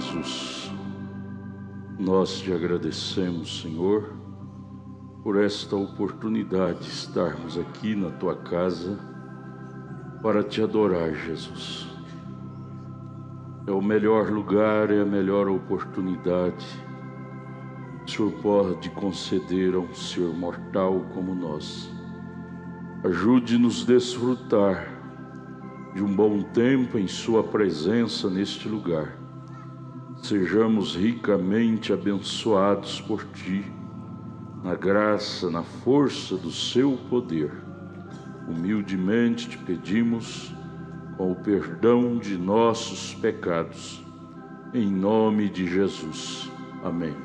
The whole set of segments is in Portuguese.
Jesus, nós te agradecemos, Senhor, por esta oportunidade de estarmos aqui na tua casa para te adorar, Jesus. É o melhor lugar, é a melhor oportunidade que o Senhor pode conceder a um ser mortal como nós. Ajude-nos a desfrutar de um bom tempo em sua presença neste lugar. Sejamos ricamente abençoados por ti, na graça, na força do seu poder. Humildemente te pedimos, com o perdão de nossos pecados, em nome de Jesus. Amém.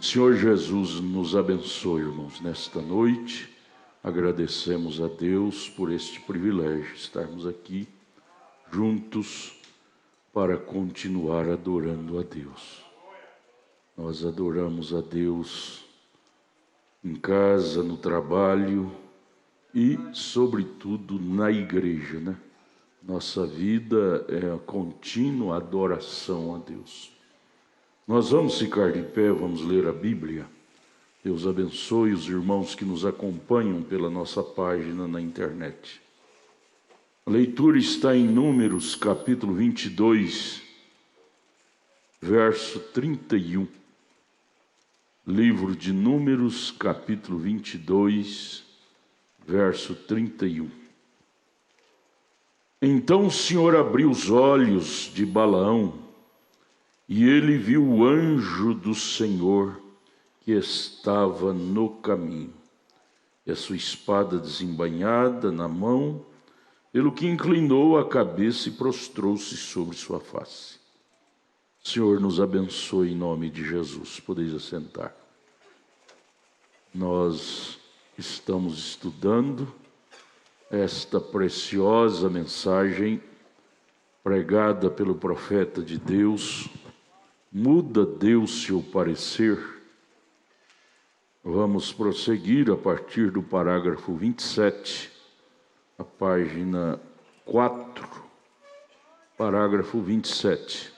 Senhor Jesus, nos abençoe, irmãos, nesta noite. Agradecemos a Deus por este privilégio, estarmos aqui juntos para continuar adorando a Deus. Nós adoramos a Deus em casa, no trabalho e, sobretudo, na igreja, né? Nossa vida é a contínua adoração a Deus. Nós vamos ficar de pé, vamos ler a Bíblia. Deus abençoe os irmãos que nos acompanham pela nossa página na internet. A leitura está em Números, capítulo 22, verso 31. Livro de Números, capítulo 22, verso 31. Então o Senhor abriu os olhos de Balaão, e ele viu o anjo do Senhor que estava no caminho, e a sua espada desembainhada na mão, pelo que inclinou a cabeça e prostrou-se sobre sua face. O Senhor nos abençoe em nome de Jesus. Podeis assentar. Nós estamos estudando esta preciosa mensagem pregada pelo profeta de Deus. Muda Deus seu parecer? Vamos prosseguir a partir do parágrafo 27. A página 4, parágrafo 27.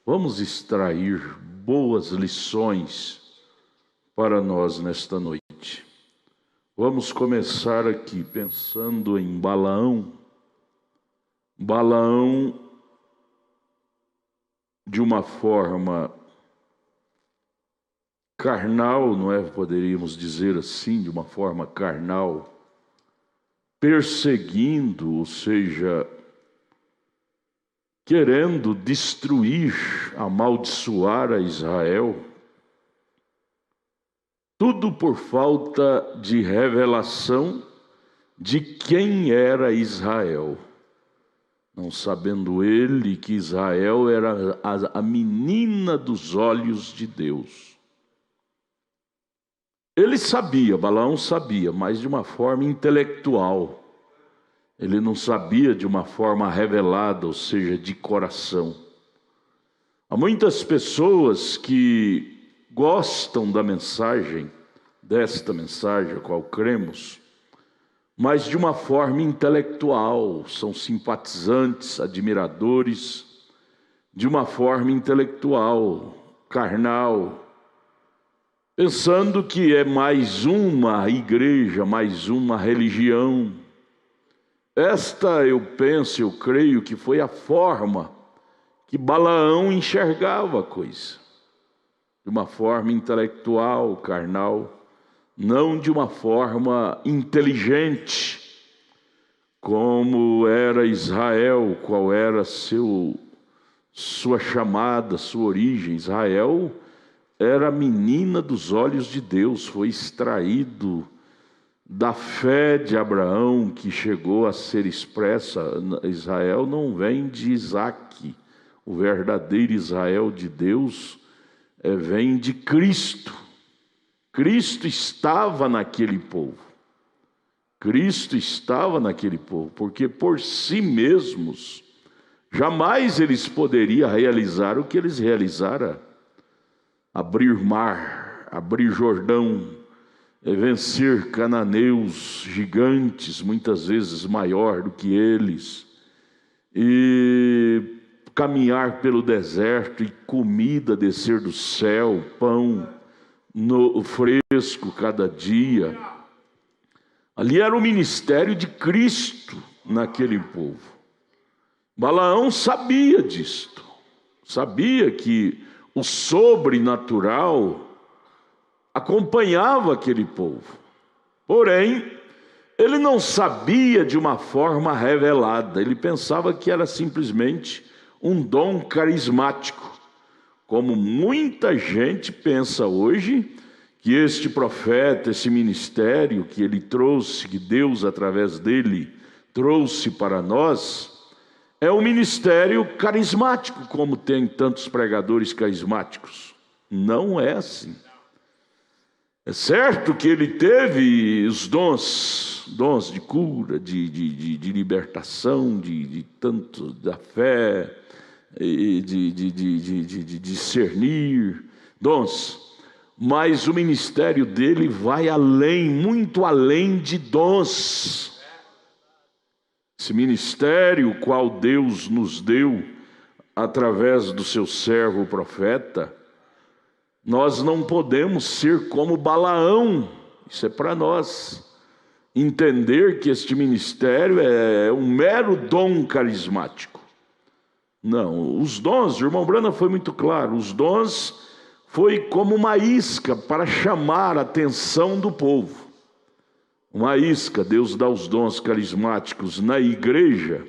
Vamos extrair boas lições para nós nesta noite. Vamos começar aqui pensando em Balaão. Balaão, de uma forma carnal, não é? Poderíamos dizer assim, de uma forma carnal, perseguindo, ou seja, querendo destruir, amaldiçoar a Israel, tudo por falta de revelação de quem era Israel, não sabendo ele que Israel era a menina dos olhos de Deus. Ele sabia, Balaão sabia, mas de uma forma intelectual. Ele não sabia de uma forma revelada, ou seja, de coração. Há muitas pessoas que gostam da mensagem, desta mensagem a qual cremos, mas de uma forma intelectual, são simpatizantes, admiradores, de uma forma intelectual, carnal, pensando que é mais uma igreja, mais uma religião. Esta, eu penso, eu creio que foi a forma que Balaão enxergava a coisa. De uma forma intelectual, carnal, não de uma forma inteligente, como era Israel, qual era sua chamada, sua origem. Israel era a menina dos olhos de Deus, foi extraído da fé de Abraão, que chegou a ser expressa. Israel não vem de Isaque, o verdadeiro Israel de Deus vem de Cristo. Cristo estava naquele povo. Cristo estava naquele povo, porque por si mesmos jamais eles poderiam realizar o que eles realizaram. Abrir mar, abrir Jordão, vencer cananeus gigantes, muitas vezes maior do que eles, e caminhar pelo deserto e comida descer do céu, pão no fresco cada dia. Ali era o ministério de Cristo naquele povo. Balaão sabia disto, sabia que o sobrenatural acompanhava aquele povo. Porém, ele não sabia de uma forma revelada, ele pensava que era simplesmente um dom carismático, como muita gente pensa hoje, que este profeta, esse ministério que ele trouxe, que Deus através dele trouxe para nós, é um ministério carismático, como tem tantos pregadores carismáticos. Não é assim. É certo que ele teve os dons de cura, de libertação, de tanto da fé, de discernir, dons. Mas o ministério dele vai além, muito além de dons. Esse ministério, qual Deus nos deu, através do seu servo o profeta, nós não podemos ser como Balaão. Isso é para nós entender que este ministério é um mero dom carismático. Não, os dons, o irmão Brana foi muito claro, os dons foi como uma isca para chamar a atenção do povo. Uma isca, Deus dá os dons carismáticos na igreja,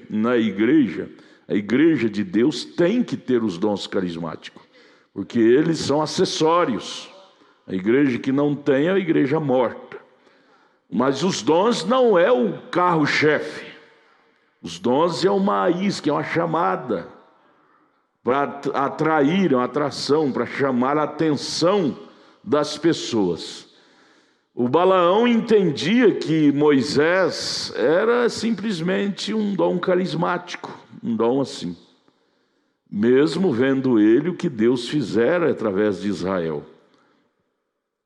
a igreja de Deus tem que ter os dons carismáticos, porque eles são acessórios. A igreja que não tem é a igreja morta. Mas os dons não é o carro-chefe. Os dons é uma isca, é uma chamada para atrair, uma atração, para chamar a atenção das pessoas. O Balaão entendia que Moisés era simplesmente um dom carismático, um dom assim. Mesmo vendo ele o que Deus fizera através de Israel.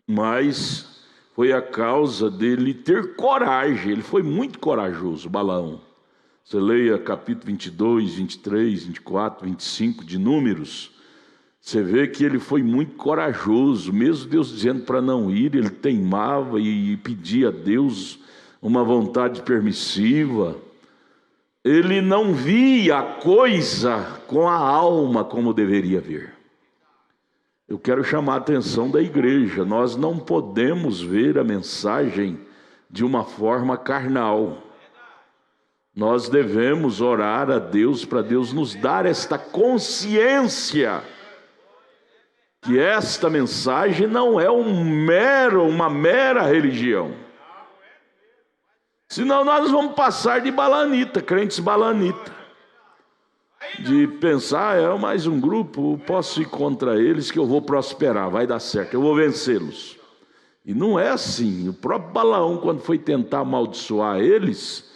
Mas foi a causa dele ter coragem, ele foi muito corajoso, Balaão. Você leia capítulo 22, 23, 24, 25 de Números, você vê que ele foi muito corajoso, mesmo Deus dizendo para não ir, ele teimava e pedia a Deus uma vontade permissiva. Ele não via a coisa com a alma como deveria ver. Eu quero chamar a atenção da igreja, nós não podemos ver a mensagem de uma forma carnal. Nós devemos orar a Deus para Deus nos dar esta consciência que esta mensagem não é uma mera religião. Senão nós vamos passar de balanita, crentes balanita. De pensar, é mais um grupo, posso ir contra eles que eu vou prosperar, vai dar certo, eu vou vencê-los. E não é assim. O próprio Balaão, quando foi tentar amaldiçoar eles,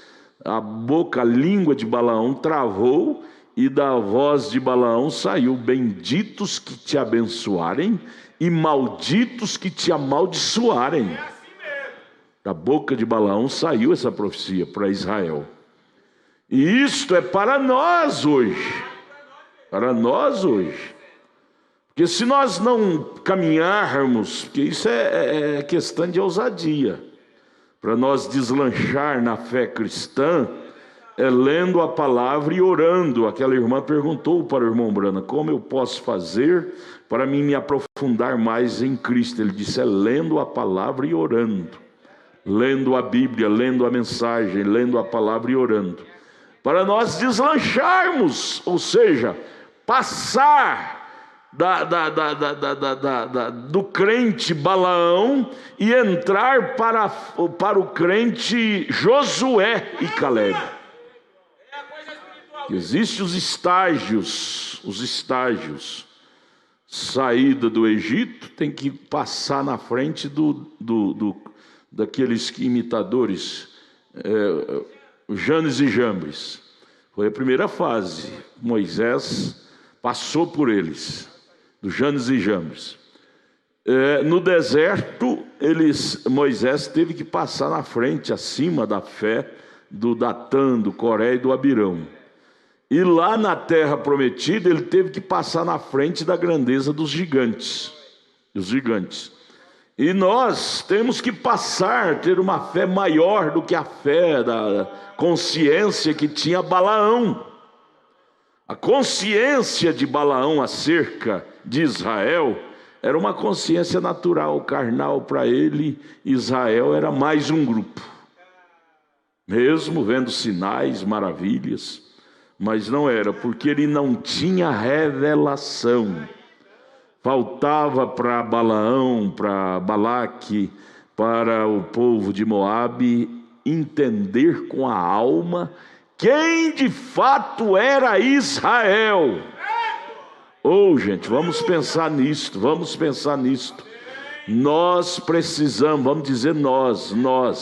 a língua de Balaão travou e da voz de Balaão saiu: benditos que te abençoarem e malditos que te amaldiçoarem. Da boca de Balaão saiu essa profecia para Israel. E isto é para nós hoje. Para nós hoje. Porque se nós não caminharmos, porque isso é questão de ousadia, para nós deslanchar na fé cristã, é lendo a palavra e orando. Aquela irmã perguntou para o irmão Brana: como eu posso fazer para me aprofundar mais em Cristo? Ele disse: é lendo a palavra e orando. Lendo a Bíblia, lendo a mensagem, lendo a palavra e orando. Para nós deslancharmos, ou seja, passar do crente Balaão e entrar para o crente Josué e Caleb. Existem os estágios. Saída do Egito, tem que passar na frente daqueles imitadores, Janes e Jambres. Foi a primeira fase. Moisés passou por eles, do Janes e Jambres. No deserto, Moisés teve que passar na frente, acima da fé, do Datã, do Coré e do Abirão. E lá na terra prometida, ele teve que passar na frente da grandeza dos gigantes. Os gigantes. E nós temos que passar, ter uma fé maior do que a fé da consciência que tinha Balaão. A consciência de Balaão acerca de Israel era uma consciência natural, carnal. Para ele, Israel era mais um grupo. Mesmo vendo sinais, maravilhas, mas não era, porque ele não tinha revelação. Faltava para Balaão, para Balaque, para o povo de Moabe entender com a alma quem de fato era Israel. Gente, vamos pensar nisto, Nós precisamos, vamos dizer nós,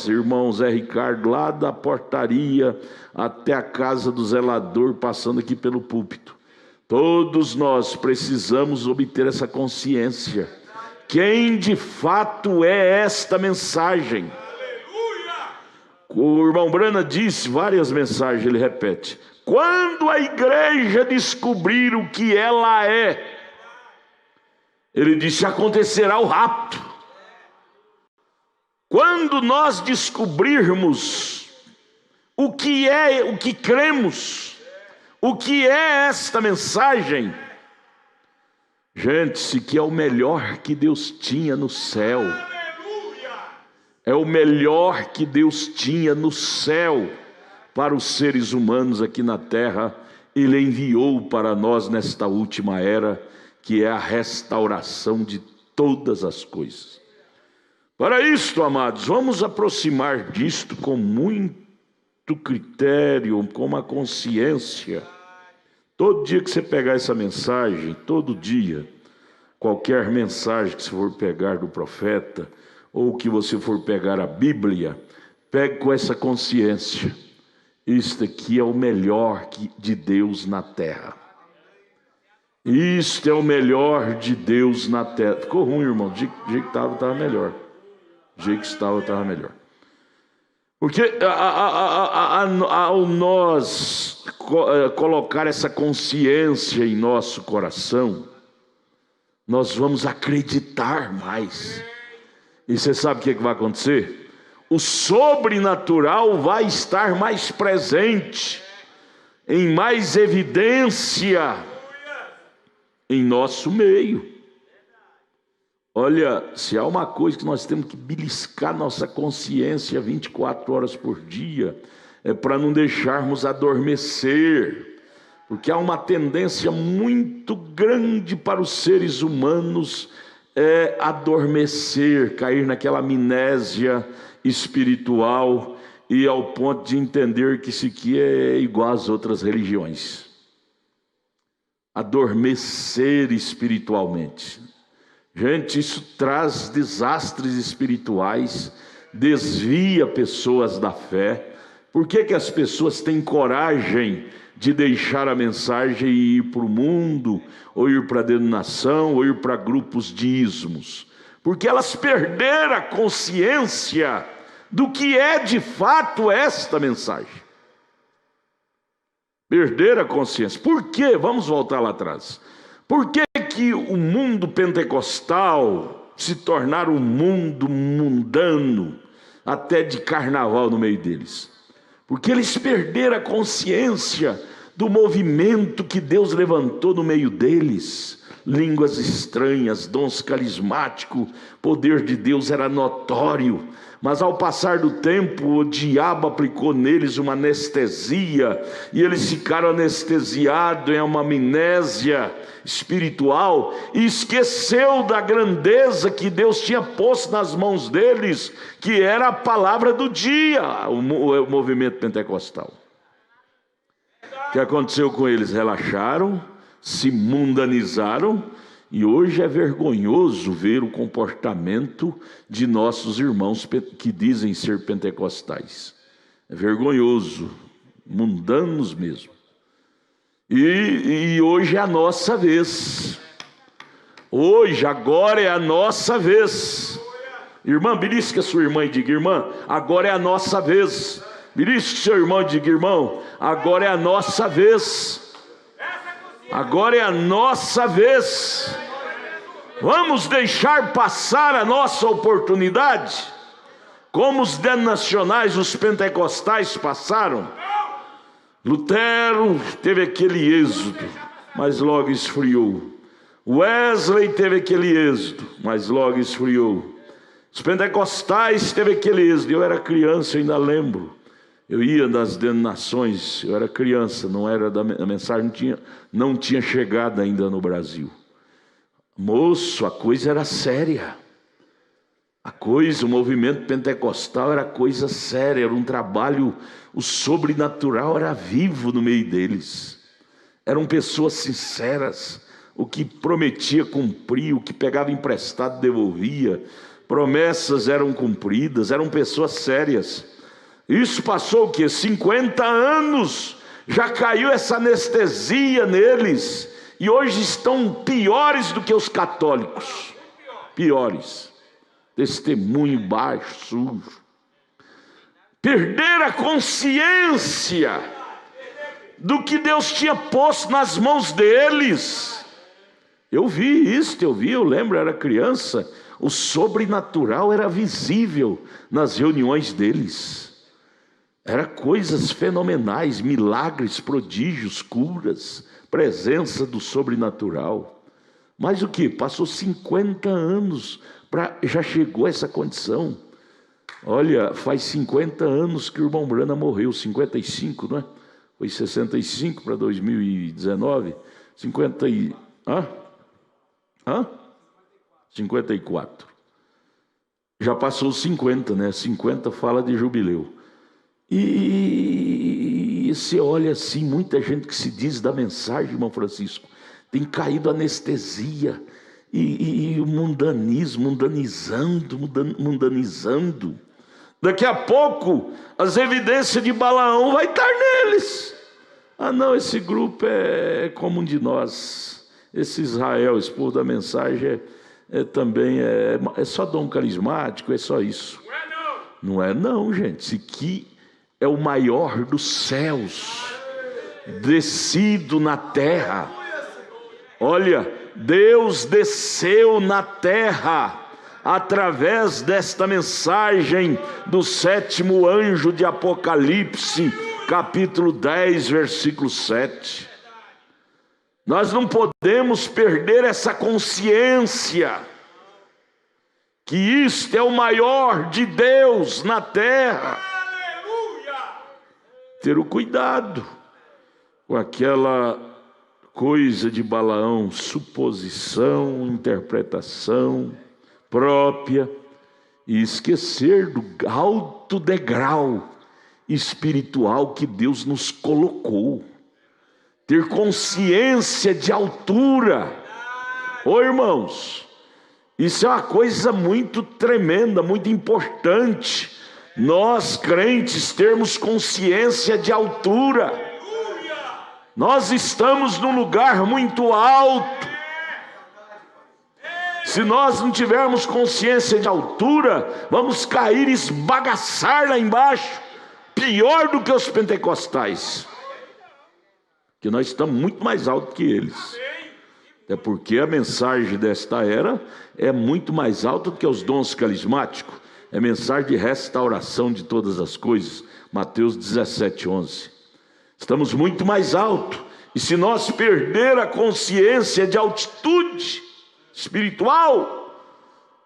irmão Zé Ricardo, lá da portaria até a casa do zelador, passando aqui pelo púlpito. Todos nós precisamos obter essa consciência. Quem de fato é esta mensagem? O irmão Brana disse várias mensagens, ele repete: quando a igreja descobrir o que ela é, ele disse, acontecerá o rapto. Quando nós descobrirmos o que é, o que cremos, o que é esta mensagem, gente, se que é o melhor que Deus tinha no céu, é o melhor que Deus tinha no céu para os seres humanos aqui na terra, Ele enviou para nós nesta última era, que é a restauração de todas as coisas. Para isto, amados, vamos aproximar disto com muito critério, com uma consciência. Todo dia que você pegar essa mensagem, todo dia, qualquer mensagem que você for pegar do profeta, ou que você for pegar a Bíblia, pegue com essa consciência. Isto aqui é o melhor de Deus na terra. Isto é o melhor de Deus na terra. Ficou ruim, irmão. Do jeito que estava melhor. Do jeito que estava melhor. Porque ao nós colocar essa consciência em nosso coração, nós vamos acreditar mais. E você sabe o que vai acontecer? O sobrenatural vai estar mais presente, em mais evidência em nosso meio. Olha, se há uma coisa que nós temos que beliscar nossa consciência 24 horas por dia, é para não deixarmos adormecer, porque há uma tendência muito grande para os seres humanos adormecer, cair naquela amnésia espiritual e ao ponto de entender que isso aqui é igual às outras religiões. Adormecer espiritualmente. Gente, isso traz desastres espirituais, desvia pessoas da fé. Por que as pessoas têm coragem de deixar a mensagem e ir para o mundo, ou ir para a denominação, ou ir para grupos de ismos? Porque elas perderam a consciência do que é de fato esta mensagem. Perderam a consciência. Por quê? Vamos voltar lá atrás. Por que o mundo pentecostal se tornar um mundo mundano, até de carnaval no meio deles? Porque eles perderam a consciência do movimento que Deus levantou no meio deles. Línguas estranhas, dons carismáticos, poder de Deus era notório. Mas ao passar do tempo, o diabo aplicou neles uma anestesia, e eles ficaram anestesiados em uma amnésia espiritual, e esqueceu da grandeza que Deus tinha posto nas mãos deles, que era a palavra do dia, o movimento pentecostal. O que aconteceu com eles? Relaxaram, se mundanizaram, e hoje é vergonhoso ver o comportamento de nossos irmãos que dizem ser pentecostais. É vergonhoso, mundanos mesmo. E hoje é a nossa vez. Hoje, agora é a nossa vez. Irmã, belisca a sua irmã e diga: irmã, agora é a nossa vez. Belisque seu irmão e diga: irmão, agora é a nossa vez. Agora é a nossa vez. Vamos deixar passar a nossa oportunidade, como os denominacionais, os pentecostais passaram. Lutero teve aquele êxodo, mas logo esfriou. Wesley teve aquele êxodo, mas logo esfriou. Os pentecostais teve aquele êxodo. Eu era criança, eu ainda lembro. Eu ia das denominações, eu era criança, não era a mensagem não tinha chegado ainda no Brasil. Moço, a coisa era séria. O movimento pentecostal era coisa séria, era um trabalho, o sobrenatural era vivo no meio deles. Eram pessoas sinceras, o que prometia cumpria, o que pegava emprestado devolvia, promessas eram cumpridas, eram pessoas sérias. Isso passou o quê? 50 anos, já caiu essa anestesia neles, e hoje estão piores do que os católicos, piores. Testemunho baixo, sujo. Perder a consciência do que Deus tinha posto nas mãos deles. Eu lembro, era criança. O sobrenatural era visível nas reuniões deles. Era coisas fenomenais, milagres, prodígios, curas, presença do sobrenatural. Mas o que? Passou 50 anos, já chegou a essa condição. Olha, faz 50 anos que o irmão Brana morreu, 55, não é? Foi 65 para 2019, 54. Já passou 50, né? 50 fala de jubileu. E você olha assim, muita gente que se diz da mensagem, irmão Francisco, tem caído anestesia e o mundanismo, mundanizando. Daqui a pouco, as evidências de Balaão vai estar neles. Ah não, esse grupo é como um de nós. Esse Israel, esse povo da mensagem, também é só dom carismático, é só isso. Não é não, gente. Esse aqui é o maior dos céus, descido na terra. Olha, Deus desceu na terra através desta mensagem do 7º anjo de Apocalipse, capítulo 10, versículo 7. Nós não podemos perder essa consciência que isto é o maior de Deus na terra. Ter o cuidado com aquela coisa de Balaão, suposição, interpretação própria, e esquecer do alto degrau espiritual que Deus nos colocou. Ter consciência de altura. Ô irmãos, isso é uma coisa muito tremenda, muito importante. Nós crentes termos consciência de altura. Nós estamos num lugar muito alto. Se nós não tivermos consciência de altura, vamos cair e esbagaçar lá embaixo, pior do que os pentecostais, que nós estamos muito mais alto que eles. É porque a mensagem desta era é muito mais alta do que os dons carismáticos. É mensagem de restauração de todas as coisas. Mateus 17:11. Estamos muito mais alto. E se nós perder a consciência de altitude espiritual,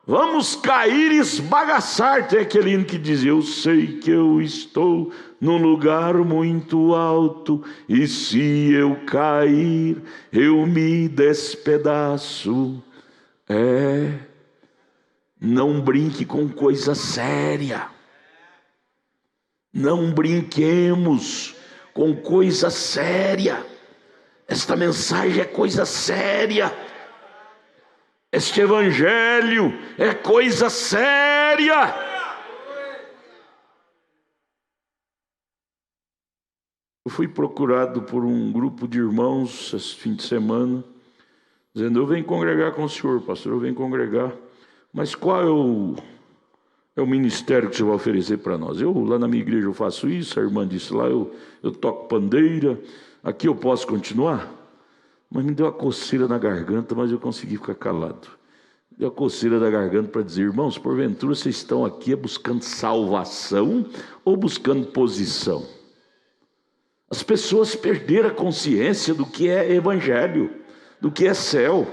vamos cair e esbagaçar. Tem aquele hino que diz: eu sei que eu estou num lugar muito alto, e se eu cair, eu me despedaço. Não brinque com coisa séria. Não brinquemos com coisa séria. Esta mensagem é coisa séria. Este evangelho é coisa séria. Eu fui procurado por um grupo de irmãos esse fim de semana, dizendo: eu venho congregar com o senhor, pastor, eu venho congregar. Mas qual É o ministério que você vai oferecer para nós. Eu, lá na minha igreja, eu faço isso. A irmã disse lá, eu toco pandeira. Aqui eu posso continuar? Mas me deu uma coceira na garganta, mas eu consegui ficar calado. Deu a coceira da garganta para dizer: irmãos, porventura vocês estão aqui buscando salvação ou buscando posição? As pessoas perderam a consciência do que é evangelho, do que é céu.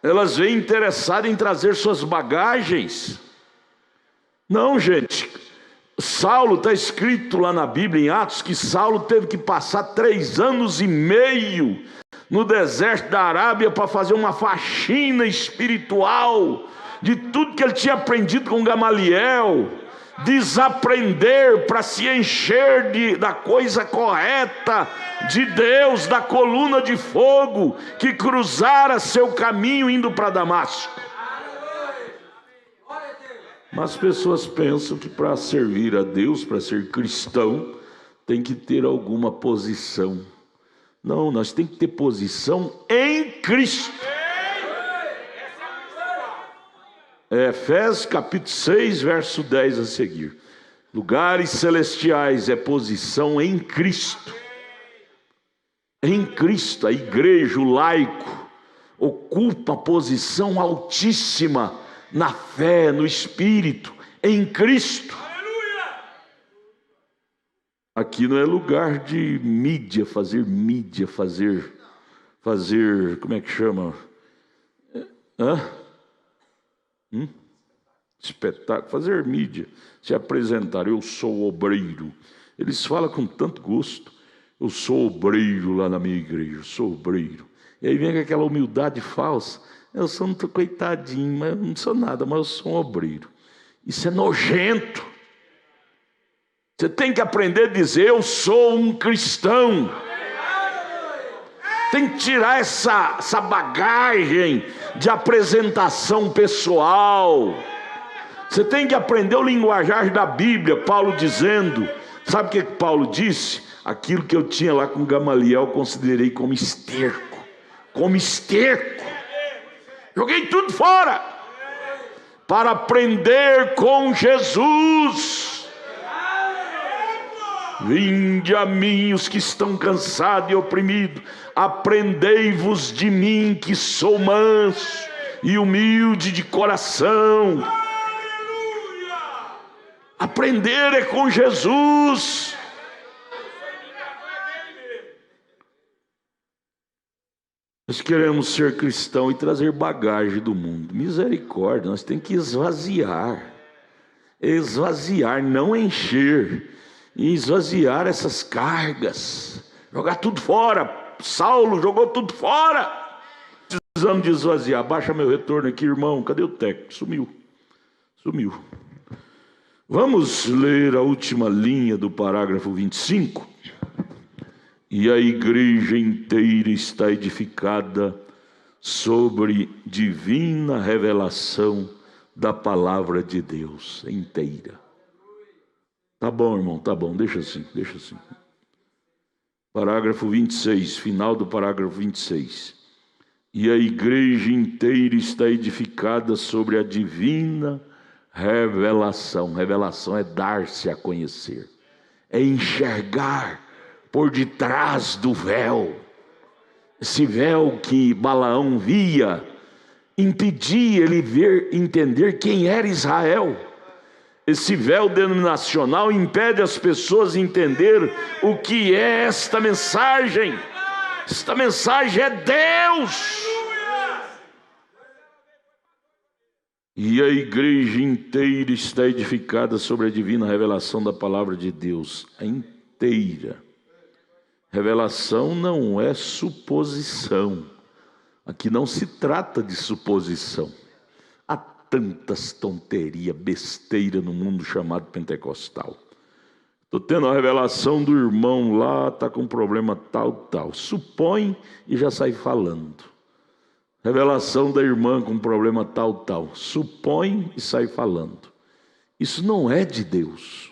Elas vêm interessadas em trazer suas bagagens. Não, gente. Saulo, está escrito lá na Bíblia, em Atos, que Saulo teve que passar 3 anos e meio no deserto da Arábia para fazer uma faxina espiritual de tudo que ele tinha aprendido com Gamaliel, desaprender para se encher da coisa correta de Deus, da coluna de fogo que cruzara seu caminho indo para Damasco. Mas as pessoas pensam que para servir a Deus, para ser cristão, tem que ter alguma posição. Não, nós temos que ter posição em Cristo. Efésios capítulo 6, verso 10 a seguir. Lugares celestiais é posição em Cristo. Em Cristo, a igreja, o laico, ocupa posição altíssima na fé, no Espírito, em Cristo. Aqui não é lugar de mídia, fazer, como é que chama? Espetáculo, fazer mídia, se apresentar. Eu sou obreiro. Eles falam com tanto gosto. Eu sou obreiro lá na minha igreja, eu sou obreiro. E aí vem com aquela humildade falsa. Eu sou um coitadinho, mas eu não sou nada, mas eu sou um obreiro. Isso é nojento. Você tem que aprender a dizer: eu sou um cristão. Tem que tirar essa bagagem de apresentação pessoal. Você tem que aprender o linguajar da Bíblia. Paulo dizendo, sabe o que Paulo disse? Aquilo que eu tinha lá com Gamaliel, considerei como esterco. Como esterco. Joguei tudo fora para aprender com Jesus. Vinde a mim os que estão cansados e oprimidos, aprendei-vos de mim, que sou manso e humilde de coração. Aprender é com Jesus. Nós queremos ser cristão e trazer bagagem do mundo. Misericórdia, nós temos que esvaziar. Esvaziar, não encher. E esvaziar essas cargas. Jogar tudo fora. Saulo jogou tudo fora. Precisamos de esvaziar. Baixa meu retorno aqui, irmão. Cadê o técnico? Sumiu. Vamos ler a última linha do parágrafo 25. E a igreja inteira está edificada sobre divina revelação da palavra de Deus inteira. Tá bom, irmão, tá bom, deixa assim. Parágrafo 26, final do parágrafo 26. E a igreja inteira está edificada sobre a divina revelação. Revelação é dar-se a conhecer, é enxergar por detrás do véu. Esse véu que Balaão via impedia ele entender quem era Israel. Esse véu denominacional impede as pessoas de entender o que é esta mensagem. Esta mensagem é Deus. E a igreja inteira está edificada sobre a divina revelação da palavra de Deus. A inteira. Revelação não é suposição. Aqui não se trata de suposição. Há tantas tonterias, besteira no mundo chamado pentecostal. Estou tendo a revelação do irmão lá, está com um problema tal. Supõe e já sai falando. Revelação da irmã com um problema tal. Supõe e sai falando. Isso não é de Deus.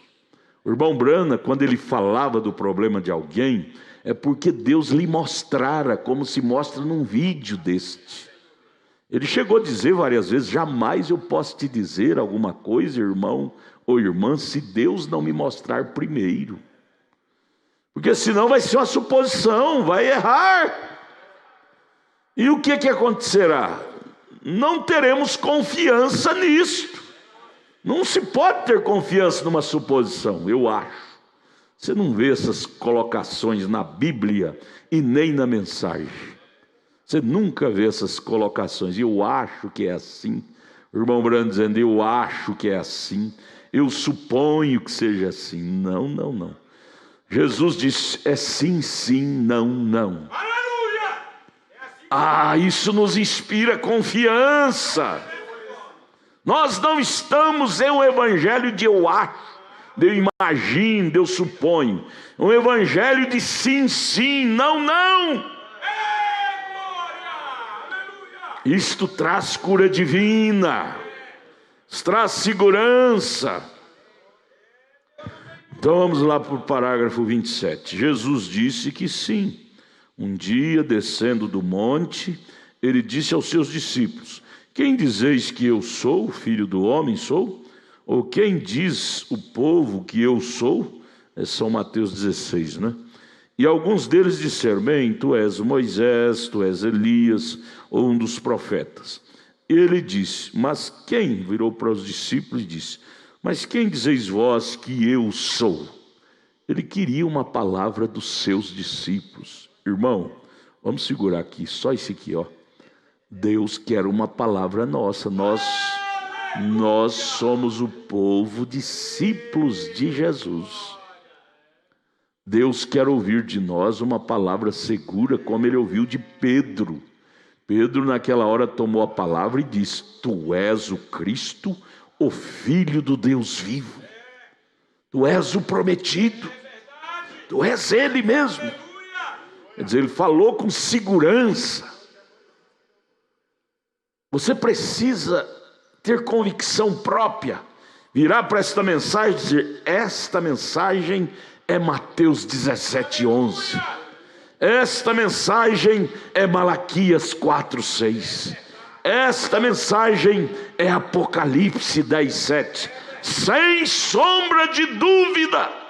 O irmão Brana, quando ele falava do problema de alguém, é porque Deus lhe mostrara, como se mostra num vídeo deste. Ele chegou a dizer várias vezes: jamais eu posso te dizer alguma coisa, irmão ou irmã, se Deus não me mostrar primeiro. Porque senão vai ser uma suposição, vai errar. E o que acontecerá? Não teremos confiança nisto. Não se pode ter confiança numa suposição, eu acho. Você não vê essas colocações na Bíblia e nem na mensagem. Você nunca vê essas colocações. Eu acho que é assim. O irmão Brando dizendo: eu acho que é assim. Eu suponho que seja assim. Não, não, não. Jesus disse: é sim, sim, não, não. Aleluia! É assim. Isso nos inspira confiança. Nós não estamos em um evangelho de eu acho, de eu imagino, de eu suponho. Um evangelho de sim, sim, não, não. Isto traz cura divina, traz segurança. Então vamos lá para o parágrafo 27. Jesus disse que sim. Um dia, descendo do monte, ele disse aos seus discípulos: quem dizeis que eu sou, filho do homem sou? Ou quem diz o povo que eu sou? É São Mateus 16, né? E alguns deles disseram: bem, tu és Moisés, tu és Elias, ou um dos profetas. Ele disse: mas quem? Virou para os discípulos e disse: mas quem dizeis vós que eu sou? Ele queria uma palavra dos seus discípulos. Irmão, vamos segurar aqui, só isso aqui, ó. Deus quer uma palavra nossa. Nós somos o povo, discípulos de Jesus. Deus quer ouvir de nós uma palavra segura, como ele ouviu de Pedro. Pedro naquela hora tomou a palavra e disse: tu és o Cristo, o Filho do Deus vivo. Tu és o prometido. Tu és ele mesmo. Quer dizer, ele falou com segurança. Você precisa ter convicção própria. Virar para esta mensagem e dizer: esta mensagem é Mateus 17:11. Esta mensagem é Malaquias 4:6. Esta mensagem é Apocalipse 10:7. Sem sombra de dúvida.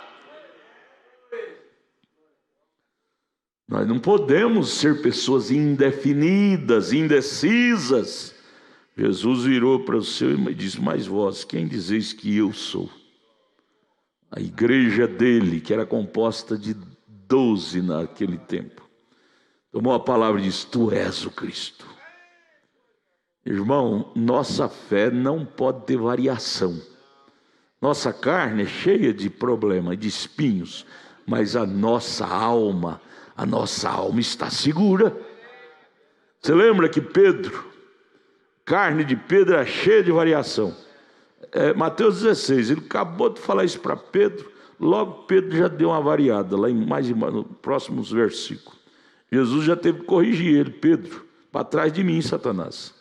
Nós não podemos ser pessoas indefinidas, indecisas. Jesus virou para o seu e disse: mas vós, quem dizeis que eu sou? A igreja dele, que era composta de 12 naquele tempo, tomou a palavra e disse: tu és o Cristo. Irmão, nossa fé não pode ter variação. Nossa carne é cheia de problemas, de espinhos, mas a nossa alma está segura. Você lembra que carne de Pedro era cheia de variação. Mateus 16, ele acabou de falar isso para Pedro, logo Pedro já deu uma variada, lá no próximos versículos. Jesus já teve que corrigir ele: Pedro, para trás de mim, Satanás.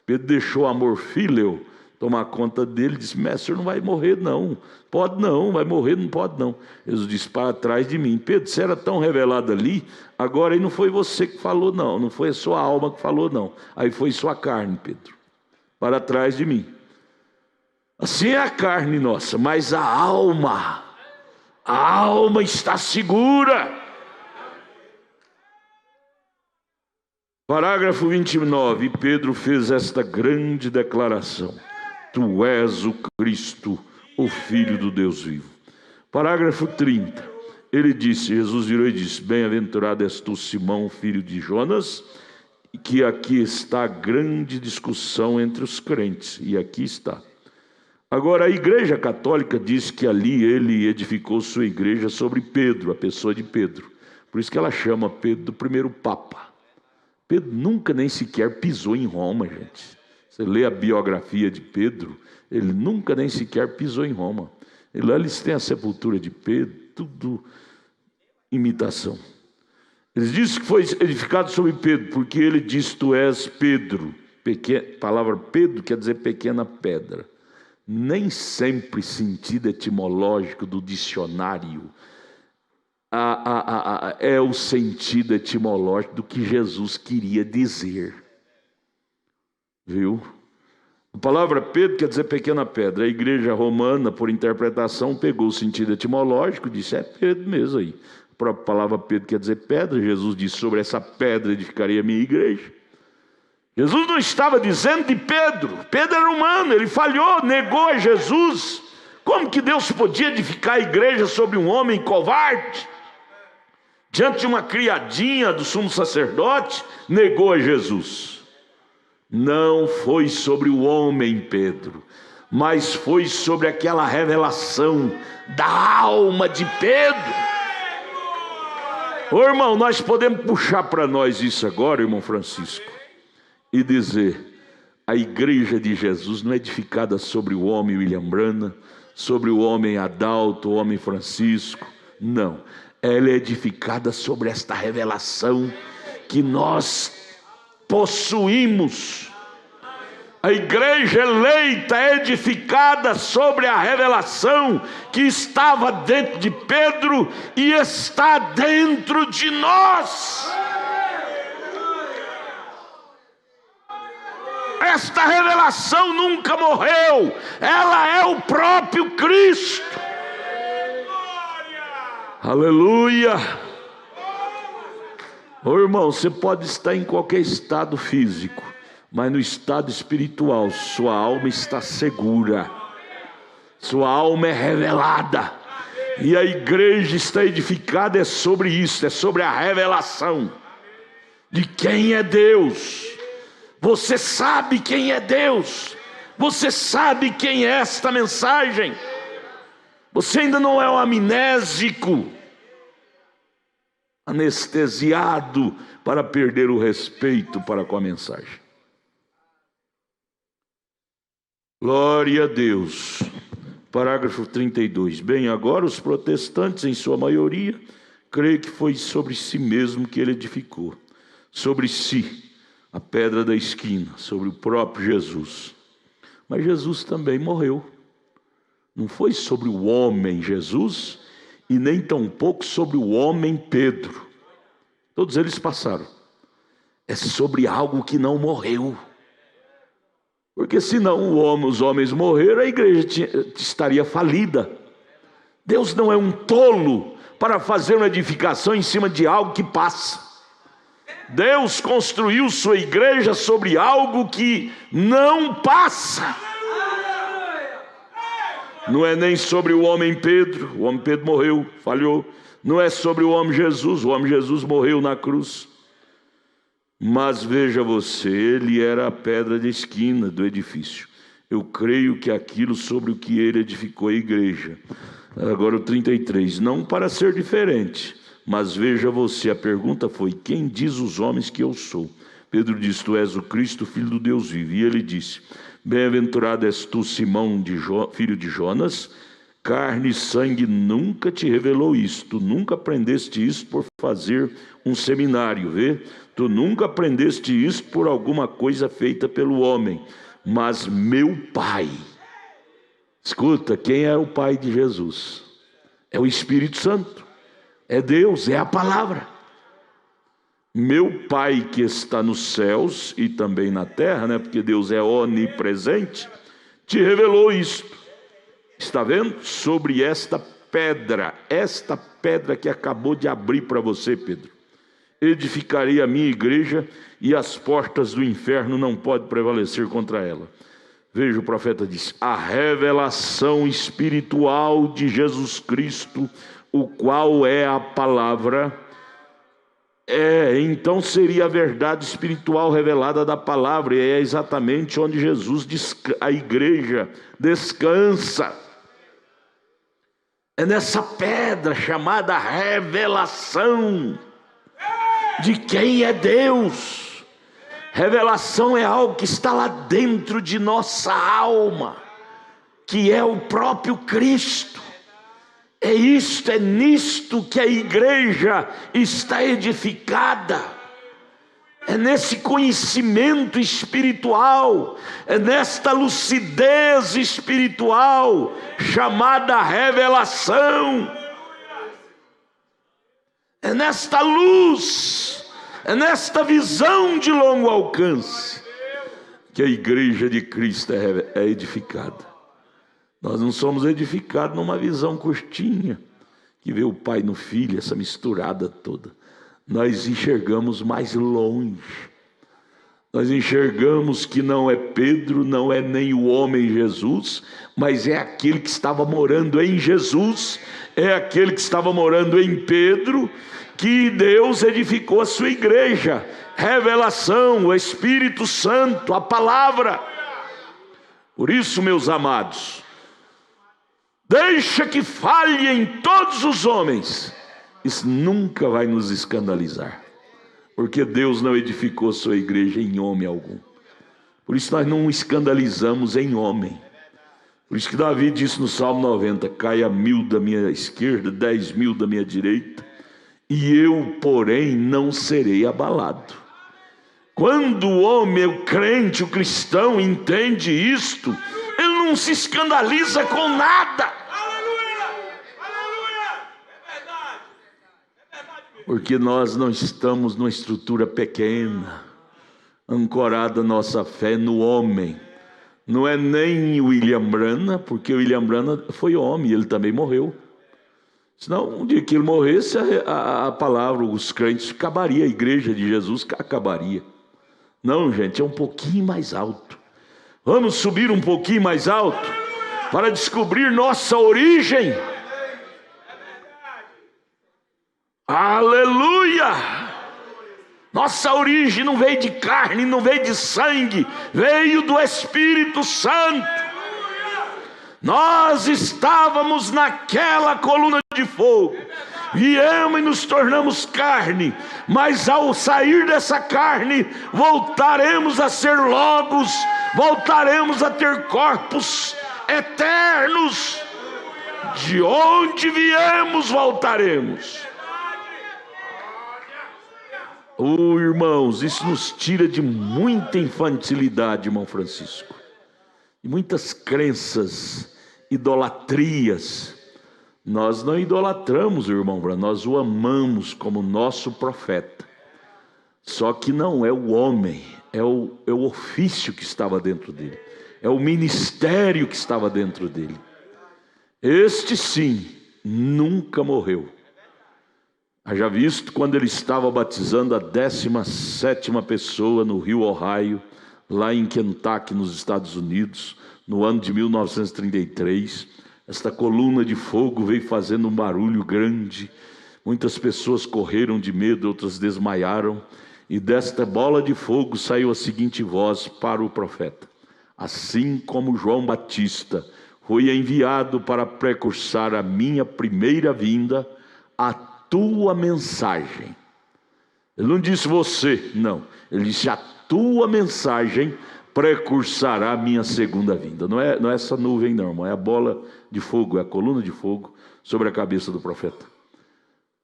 Pedro deixou o amor fíleo tomar conta dele, disse: mestre, não vai morrer não, pode não, vai morrer, não pode não. Jesus disse: para trás de mim. Pedro, você era tão revelado ali, agora aí não foi você que falou não foi a sua alma que falou não, aí foi sua carne, Pedro, para trás de mim. Assim é a carne nossa, mas a alma está segura. Parágrafo 29, Pedro fez esta grande declaração: tu és o Cristo, o Filho do Deus vivo. Parágrafo 30, Jesus virou e disse: bem-aventurado és tu, Simão, filho de Jonas, que aqui está a grande discussão entre os crentes, e aqui está. Agora, a Igreja Católica diz que ali ele edificou sua igreja sobre Pedro, a pessoa de Pedro. Por isso que ela chama Pedro do primeiro Papa. Pedro nunca nem sequer pisou em Roma, gente. Você lê a biografia de Pedro, ele nunca nem sequer pisou em Roma. E lá eles têm a sepultura de Pedro, tudo imitação. Eles dizem que foi edificado sobre Pedro, porque ele diz: tu és Pedro. A palavra Pedro quer dizer pequena pedra. Nem sempre sentido etimológico do dicionário é o sentido etimológico do que Jesus queria dizer. Viu? A palavra Pedro quer dizer pequena pedra. A igreja romana, por interpretação, pegou o sentido etimológico e disse, é Pedro mesmo aí. A própria palavra Pedro quer dizer pedra. Jesus disse, sobre essa pedra edificarei a minha igreja. Jesus não estava dizendo de Pedro. Pedro era humano, ele falhou, negou a Jesus. Como que Deus podia edificar a igreja sobre um homem covarde? Diante de uma criadinha do sumo sacerdote, negou a Jesus. Não foi sobre o homem, Pedro, mas foi sobre aquela revelação da alma de Pedro. Ô irmão, nós podemos puxar para nós isso agora, irmão Francisco, e dizer, a igreja de Jesus não é edificada sobre o homem William Branham, sobre o homem Adalto, o homem Francisco, não. Ela é edificada sobre esta revelação que nós possuímos. A igreja eleita é edificada sobre a revelação que estava dentro de Pedro e está dentro de nós. Esta revelação nunca morreu, ela é o próprio Cristo. Aleluia. Ô irmão, você pode estar em qualquer estado físico, mas no estado espiritual, sua alma está segura, sua alma é revelada, e a igreja está edificada é sobre isso, é sobre a revelação de quem é Deus. Você sabe quem é Deus, você sabe quem é esta mensagem, você ainda não é um amnésico, anestesiado para perder o respeito para com a mensagem. Glória a Deus. Parágrafo 32. Bem, agora os protestantes, em sua maioria, creem que foi sobre si mesmo que ele edificou. Sobre si, a pedra da esquina, sobre o próprio Jesus. Mas Jesus também morreu. Não foi sobre o homem Jesus, e nem tampouco sobre o homem Pedro. Todos eles passaram. É sobre algo que não morreu. Porque senão os homens morreram, a igreja estaria falida. Deus não é um tolo para fazer uma edificação em cima de algo que passa. Deus construiu sua igreja sobre algo que não passa. Não é nem sobre o homem Pedro. O homem Pedro morreu, falhou. Não é sobre o homem Jesus. O homem Jesus morreu na cruz. Mas veja você, ele era a pedra de esquina do edifício. Eu creio que aquilo sobre o que ele edificou a igreja. Agora o 33. Não para ser diferente, mas veja você, a pergunta foi, quem diz os homens que eu sou? Pedro disse, tu és o Cristo, filho do Deus vivo. E ele disse, bem-aventurado és tu, Simão, filho de Jonas, carne e sangue nunca te revelou isso, tu nunca aprendeste isso por fazer um seminário, vê? Tu nunca aprendeste isso por alguma coisa feita pelo homem, mas meu Pai. Escuta, quem é o Pai de Jesus? É o Espírito Santo, é Deus, é a palavra. Meu Pai que está nos céus e também na terra, né? Porque Deus é onipresente, te revelou isto. Está vendo? Sobre esta pedra que acabou de abrir para você, Pedro, edificarei a minha igreja e as portas do inferno não podem prevalecer contra ela. Veja, o profeta diz, a revelação espiritual de Jesus Cristo, o qual é a palavra, então seria a verdade espiritual revelada da palavra, e é exatamente onde Jesus, a igreja, descansa. É nessa pedra chamada revelação de quem é Deus. Revelação é algo que está lá dentro de nossa alma, que é o próprio Cristo. É nisto que a igreja está edificada. É nesse conhecimento espiritual, é nesta lucidez espiritual, chamada revelação. É nesta luz, é nesta visão de longo alcance, que a igreja de Cristo é edificada. Nós não somos edificados numa visão curtinha, que vê o pai no filho, essa misturada toda. Nós enxergamos mais longe. Nós enxergamos que não é Pedro, não é nem o homem Jesus, mas é aquele que estava morando em Jesus, é aquele que estava morando em Pedro, que Deus edificou a sua igreja. Revelação, o Espírito Santo, a palavra. Por isso, meus amados, deixa que fale em todos os homens. Isso nunca vai nos escandalizar, porque Deus não edificou sua igreja em homem algum. Por isso nós não escandalizamos em homem. Por isso que Davi disse no Salmo 90: caia 1000 da minha esquerda, 10.000 da minha direita, e eu, porém, não serei abalado. Quando o homem, o crente, o cristão entende isto, ele não se escandaliza com nada. Porque nós não estamos numa estrutura pequena, ancorada nossa fé no homem. Não é nem William Branham, porque William Branham foi homem, ele também morreu. Senão, um dia que ele morresse, a palavra, os crentes, acabaria, a igreja de Jesus acabaria. Não, gente, é um pouquinho mais alto. Vamos subir um pouquinho mais alto para descobrir nossa origem. Aleluia! Nossa origem não veio de carne, não veio de sangue, veio do Espírito Santo. Nós estávamos naquela coluna de fogo, viemos e nos tornamos carne, mas ao sair dessa carne, voltaremos a ser logos, voltaremos a ter corpos eternos. De onde viemos, voltaremos. Oh, irmãos, isso nos tira de muita infantilidade, irmão Francisco, e muitas crenças, idolatrias. Nós não idolatramos o irmão Branham, nós o amamos como nosso profeta. Só que não é o homem, é o ofício que estava dentro dele, é o ministério que estava dentro dele. Este sim, nunca morreu. Haja visto quando ele estava batizando a 17ª pessoa no rio Ohio, lá em Kentucky, nos Estados Unidos, no ano de 1933, esta coluna de fogo veio fazendo um barulho grande, muitas pessoas correram de medo, outras desmaiaram, e desta bola de fogo saiu a seguinte voz para o profeta: assim como João Batista foi enviado para precursar a minha primeira vinda, a tua mensagem. Ele não disse você, não. Ele disse a tua mensagem precursará a minha segunda vinda. Não é essa nuvem não, irmão. É a bola de fogo, é a coluna de fogo sobre a cabeça do profeta.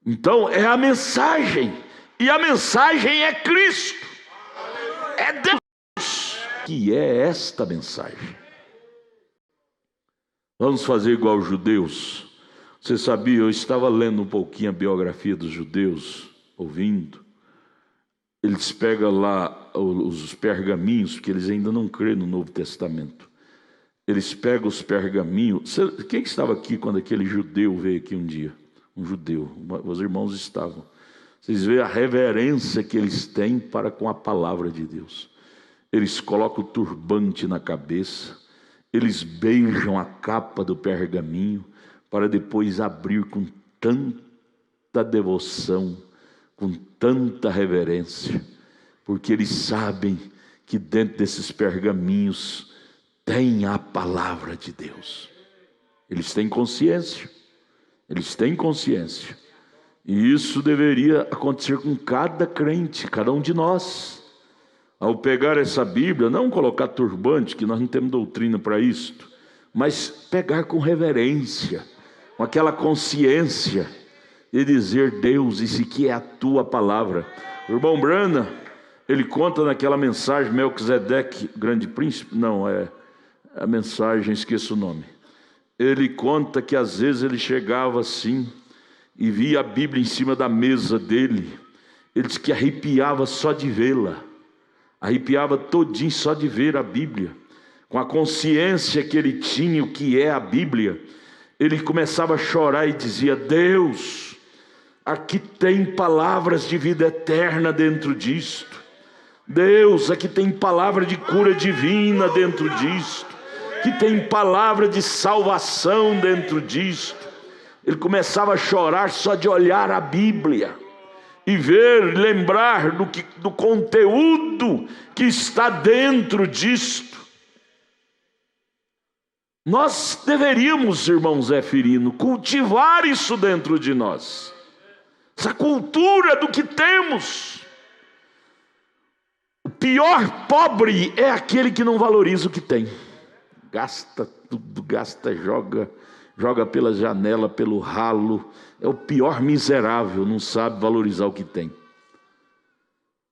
Então é a mensagem. E a mensagem é Cristo. É Deus que é esta mensagem. Vamos fazer igual os judeus. Você sabia, eu estava lendo um pouquinho a biografia dos judeus, ouvindo. Eles pegam lá os pergaminhos, porque eles ainda não creem no Novo Testamento. Eles pegam os pergaminhos. Quem estava aqui quando aquele judeu veio aqui um dia? Um judeu, os irmãos estavam. Vocês veem a reverência que eles têm para com a palavra de Deus. Eles colocam o turbante na cabeça, eles beijam a capa do pergaminho, para depois abrir com tanta devoção, com tanta reverência, porque eles sabem que dentro desses pergaminhos tem a palavra de Deus. Eles têm consciência, e isso deveria acontecer com cada crente, cada um de nós. Ao pegar essa Bíblia, não colocar turbante, que nós não temos doutrina para isto, mas pegar com reverência, com aquela consciência, e dizer: Deus, isso aqui é a tua palavra. O irmão Branham, ele conta naquela mensagem, Melquisedeque, grande príncipe, não, é a mensagem, esqueço o nome. Ele conta que às vezes ele chegava assim, e via a Bíblia em cima da mesa dele, ele diz que arrepiava só de vê-la. arrepiava todinho só de ver a Bíblia. Com a consciência que ele tinha o que é a Bíblia, ele começava a chorar e dizia: Deus, aqui tem palavras de vida eterna dentro disto. Deus, aqui tem palavra de cura divina dentro disto. Aqui tem palavra de salvação dentro disto. Ele começava a chorar só de olhar a Bíblia e ver, lembrar do conteúdo que está dentro disto. Nós deveríamos, irmão Zefirino, cultivar isso dentro de nós, essa cultura do que temos. O pior pobre é aquele que não valoriza o que tem. Gasta tudo, joga pela janela, pelo ralo. É o pior miserável, não sabe valorizar o que tem.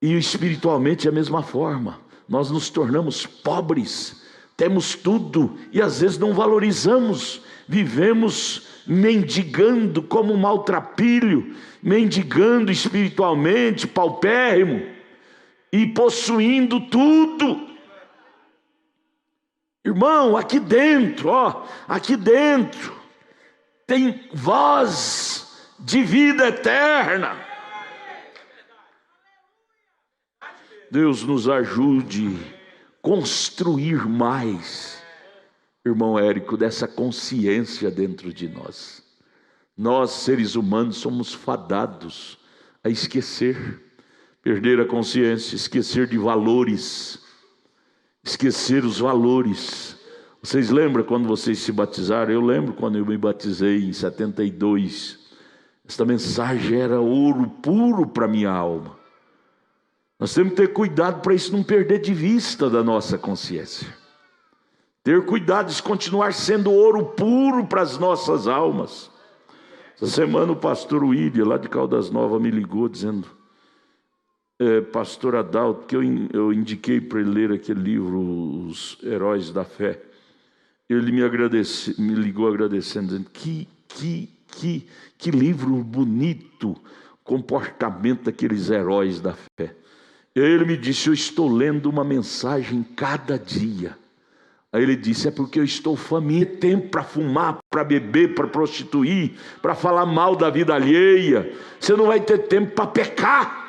E espiritualmente é a mesma forma. Nós nos tornamos pobres, temos tudo e às vezes não valorizamos. Vivemos mendigando como um maltrapilho, mendigando espiritualmente, paupérrimo, e possuindo tudo. Irmão, aqui dentro, aqui dentro tem voz de vida eterna. Deus nos ajude a construir mais, irmão Érico, dessa consciência dentro de nós. Nós, seres humanos, somos fadados a esquecer, perder a consciência, esquecer de valores, esquecer os valores. Vocês lembram quando vocês se batizaram? Eu lembro quando eu me batizei em 72. Esta mensagem era ouro puro para a minha alma. Nós temos que ter cuidado para isso não perder de vista da nossa consciência. Ter cuidado de continuar sendo ouro puro para as nossas almas. Essa semana o pastor William, lá de Caldas Novas, me ligou dizendo: pastor Adalto, que eu indiquei para ele ler aquele livro, Os Heróis da Fé. Ele me ligou agradecendo, dizendo: que livro bonito, comportamento daqueles heróis da fé. E aí ele me disse: eu estou lendo uma mensagem cada dia. Aí ele disse: é porque eu estou faminto, tempo para fumar, para beber, para prostituir, para falar mal da vida alheia. Você não vai ter tempo para pecar.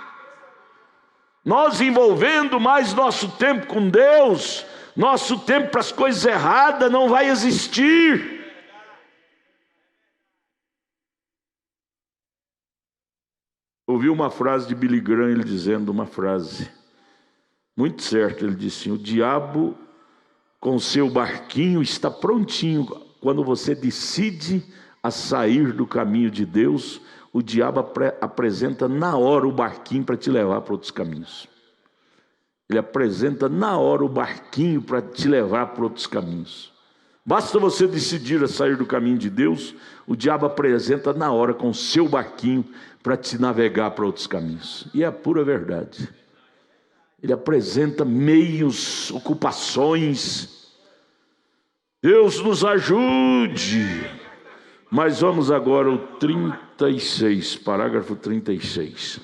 Nós envolvendo mais nosso tempo com Deus, nosso tempo para as coisas erradas não vai existir. Ouvi uma frase de Billy Graham, ele dizendo uma frase muito certa. Ele disse: o diabo com seu barquinho está prontinho. Quando você decide a sair do caminho de Deus, o diabo apresenta na hora o barquinho para te levar para outros caminhos. Ele apresenta na hora o barquinho para te levar para outros caminhos. Basta você decidir a sair do caminho de Deus, o diabo apresenta na hora com o seu barquinho para te navegar para outros caminhos. E é a pura verdade. Ele apresenta meios, ocupações. Deus nos ajude. Mas vamos agora ao 36, parágrafo 36.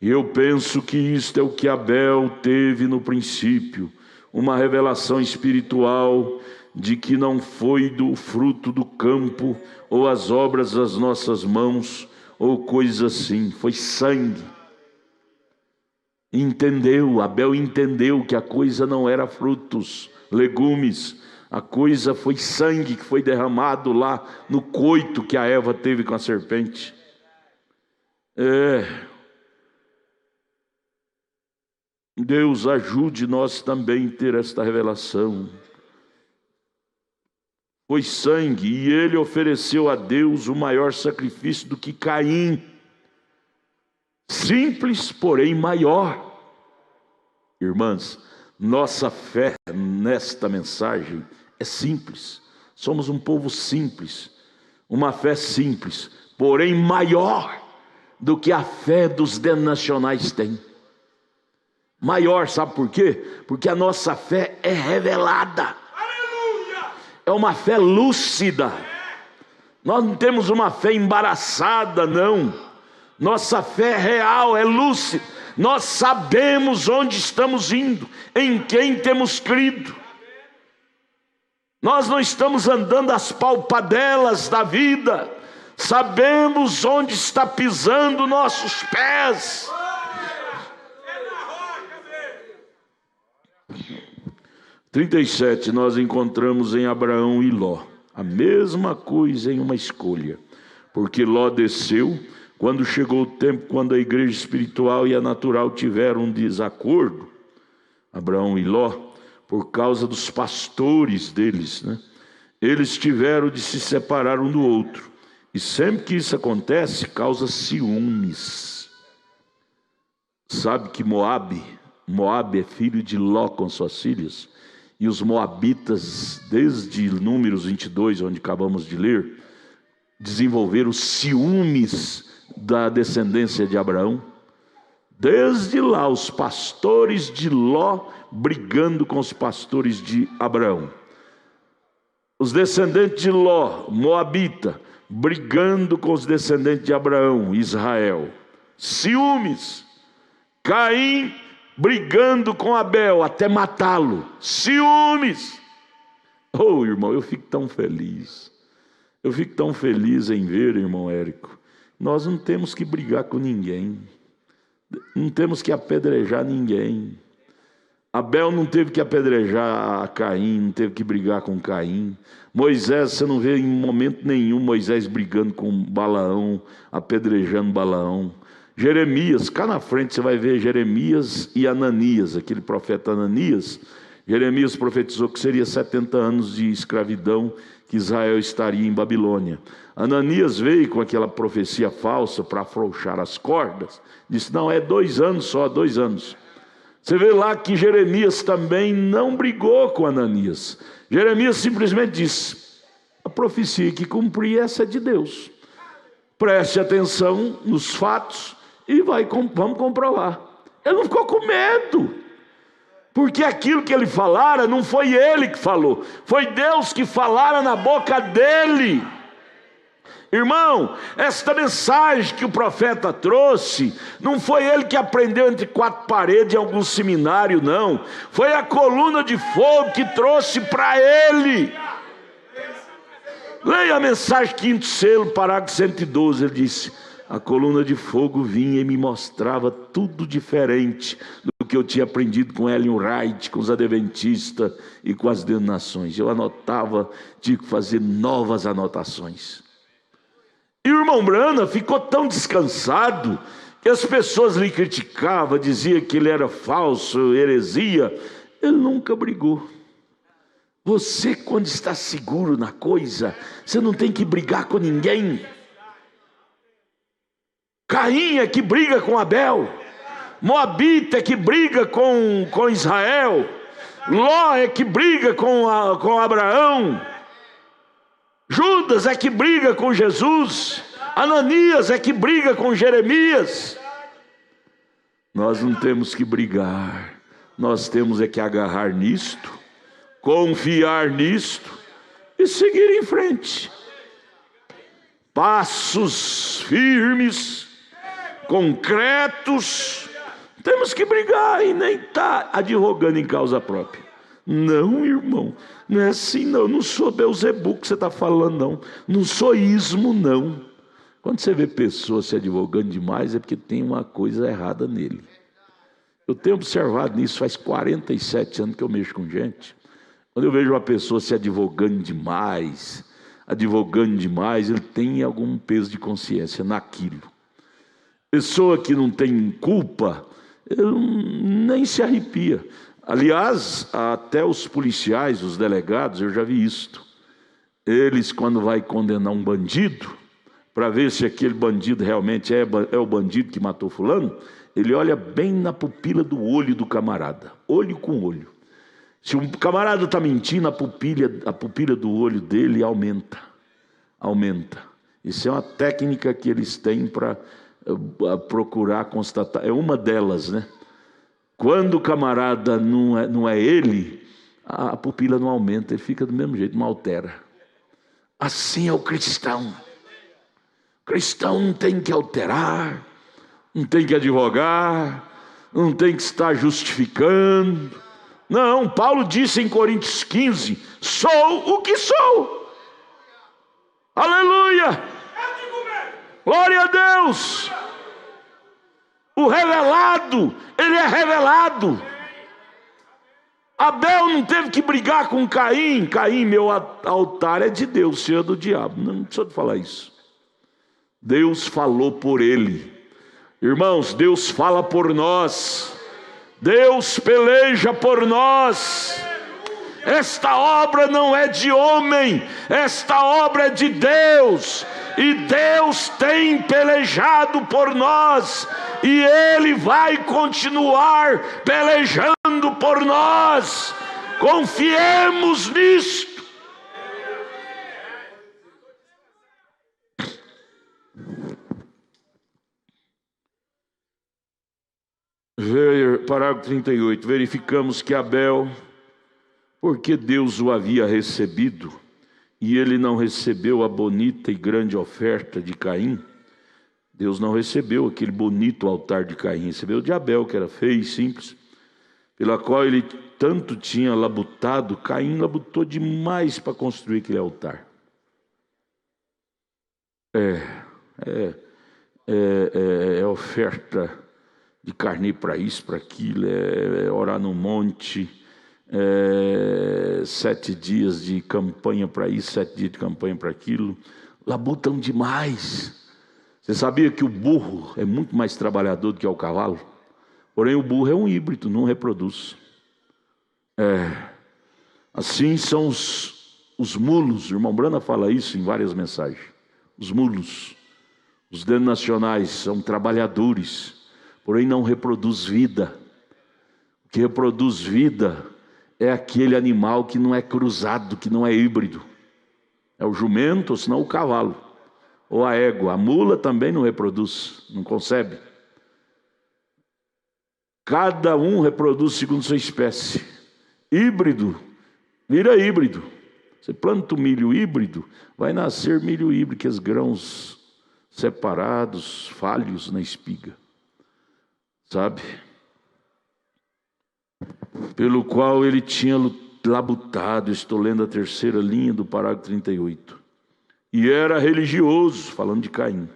E eu penso que isto é o que Abel teve no princípio, uma revelação espiritual de que não foi do fruto do campo ou as obras das nossas mãos ou coisa assim, foi sangue. Abel entendeu que a coisa não era frutos, legumes, a coisa foi sangue que foi derramado lá no coito que a Eva teve com a serpente. Deus ajude nós também a ter esta revelação. Foi sangue, e ele ofereceu a Deus o maior sacrifício do que Caim. Simples, porém maior. Irmãs, nossa fé nesta mensagem é simples. Somos um povo simples, uma fé simples, porém maior do que a fé dos denominacionais têm. Maior, sabe por quê? Porque a nossa fé é revelada. É uma fé lúcida. Nós não temos uma fé embaraçada, não. Nossa fé é real, é lúcida. Nós sabemos onde estamos indo, em quem temos crido. Nós não estamos andando às palpadelas da vida, sabemos onde está pisando nossos pés. 37, nós encontramos em Abraão e Ló a mesma coisa em uma escolha, porque Ló desceu quando chegou o tempo, quando a igreja espiritual e a natural tiveram um desacordo, Abraão e Ló, por causa dos pastores deles, né? Eles tiveram de se separar um do outro, e sempre que isso acontece, causa ciúmes. Sabe que Moabe é filho de Ló com suas filhas, e os moabitas, desde Números 22, onde acabamos de ler, desenvolveram ciúmes da descendência de Abraão. Desde lá, os pastores de Ló brigando com os pastores de Abraão. Os descendentes de Ló, moabita, brigando com os descendentes de Abraão, Israel. Ciúmes. Caim brigando com Abel até matá-lo. Ciúmes. Oh, irmão, eu fico tão feliz. Eu fico tão feliz em ver, irmão Érico. Nós não temos que brigar com ninguém. Não temos que apedrejar ninguém. Abel não teve que apedrejar a Caim, não teve que brigar com Caim. Moisés, você não vê em momento nenhum Moisés brigando com Balaão, apedrejando Balaão. Jeremias, cá na frente você vai ver Jeremias e Ananias, aquele profeta Ananias. Jeremias profetizou que seria 70 anos de escravidão, que Israel estaria em Babilônia. Ananias veio com aquela profecia falsa para afrouxar as cordas. Disse, não, é 2 anos só, 2 anos. Você vê lá que Jeremias também não brigou com Ananias. Jeremias simplesmente disse, a profecia que cumpri, essa é de Deus. Preste atenção nos fatos e vamos comprovar. Ele não ficou com medo, porque aquilo que ele falara não foi ele que falou, foi Deus que falara na boca dele. Irmão, esta mensagem que o profeta trouxe, não foi ele que aprendeu entre 4 paredes em algum seminário, não. Foi a coluna de fogo que trouxe para ele. Leia a mensagem, 5º selo, parágrafo 112, ele disse, a coluna de fogo vinha e me mostrava tudo diferente do que eu tinha aprendido com Ellen White, com os adventistas e com as denominações. Eu anotava, tinha que fazer novas anotações. E o irmão Brana ficou tão descansado que as pessoas lhe criticavam, diziam que ele era falso, heresia. Ele nunca brigou. Você, quando está seguro na coisa, você não tem que brigar com ninguém. Caim é que briga com Abel, Moabita é que briga com Israel, Ló é que briga com Abraão, Judas é que briga com Jesus, Ananias é que briga com Jeremias. Nós não temos que brigar, nós temos é que agarrar nisto, confiar nisto e seguir em frente. Passos firmes, concretos. Temos que brigar e nem estar advogando em causa própria. Não, irmão, não é assim não. Não sou Beelzebu que você está falando, não. Não sou ismo, não. Quando você vê pessoas se advogando demais, é porque tem uma coisa errada nele. Eu tenho observado nisso, faz 47 anos que eu mexo com gente. Quando eu vejo uma pessoa se advogando demais, ele tem algum peso de consciência naquilo. Pessoa que não tem culpa, ele nem se arrepia. Aliás, até os policiais, os delegados, eu já vi isto. Eles, quando vai condenar um bandido, para ver se aquele bandido realmente é o bandido que matou fulano, ele olha bem na pupila do olho do camarada, olho com olho. Se um camarada está mentindo, a pupila do olho dele aumenta. Isso é uma técnica que eles têm para procurar constatar. É uma delas, né? Quando o camarada não é ele, a pupila não aumenta, ele fica do mesmo jeito, não altera. Assim é o cristão. O cristão não tem que alterar, não tem que advogar, não tem que estar justificando. Não, Paulo disse em Coríntios 15: sou o que sou. Aleluia! Glória a Deus! O revelado, ele é revelado. Abel não teve que brigar com Caim. Caim, meu altar é de Deus, seu é do diabo. Não precisa de falar isso. Deus falou por ele. Irmãos, Deus fala por nós. Deus peleja por nós. Esta obra não é de homem, esta obra é de Deus. E Deus tem pelejado por nós, e Ele vai continuar pelejando por nós. Confiemos nisto. Parágrafo 38. Verificamos que Abel, porque Deus o havia recebido, e ele não recebeu a bonita e grande oferta de Caim. Deus não recebeu aquele bonito altar de Caim, recebeu de Abel, que era feio e simples, pela qual ele tanto tinha labutado. Caim labutou demais para construir aquele altar. É oferta de carne para isso, para aquilo, é orar no monte, 7 dias de campanha para isso, 7 dias de campanha para aquilo. Labutam demais. Você sabia que o burro é muito mais trabalhador do que o cavalo? Porém o burro é um híbrido, não reproduz. Assim são os mulos. O irmão Brana fala isso em várias mensagens. Os mulos, os denominacionais, são trabalhadores, porém não reproduz vida. O que reproduz vida é aquele animal que não é cruzado, que não é híbrido. É o jumento, ou senão o cavalo, ou a égua. A mula também não reproduz, não concebe. Cada um reproduz segundo sua espécie. Híbrido vira híbrido. Você planta o milho híbrido, vai nascer milho híbrido, que os grãos separados, falhos na espiga. Sabe? Pelo qual ele tinha labutado. Estou lendo a terceira linha do parágrafo 38. E era religioso, falando de Caim,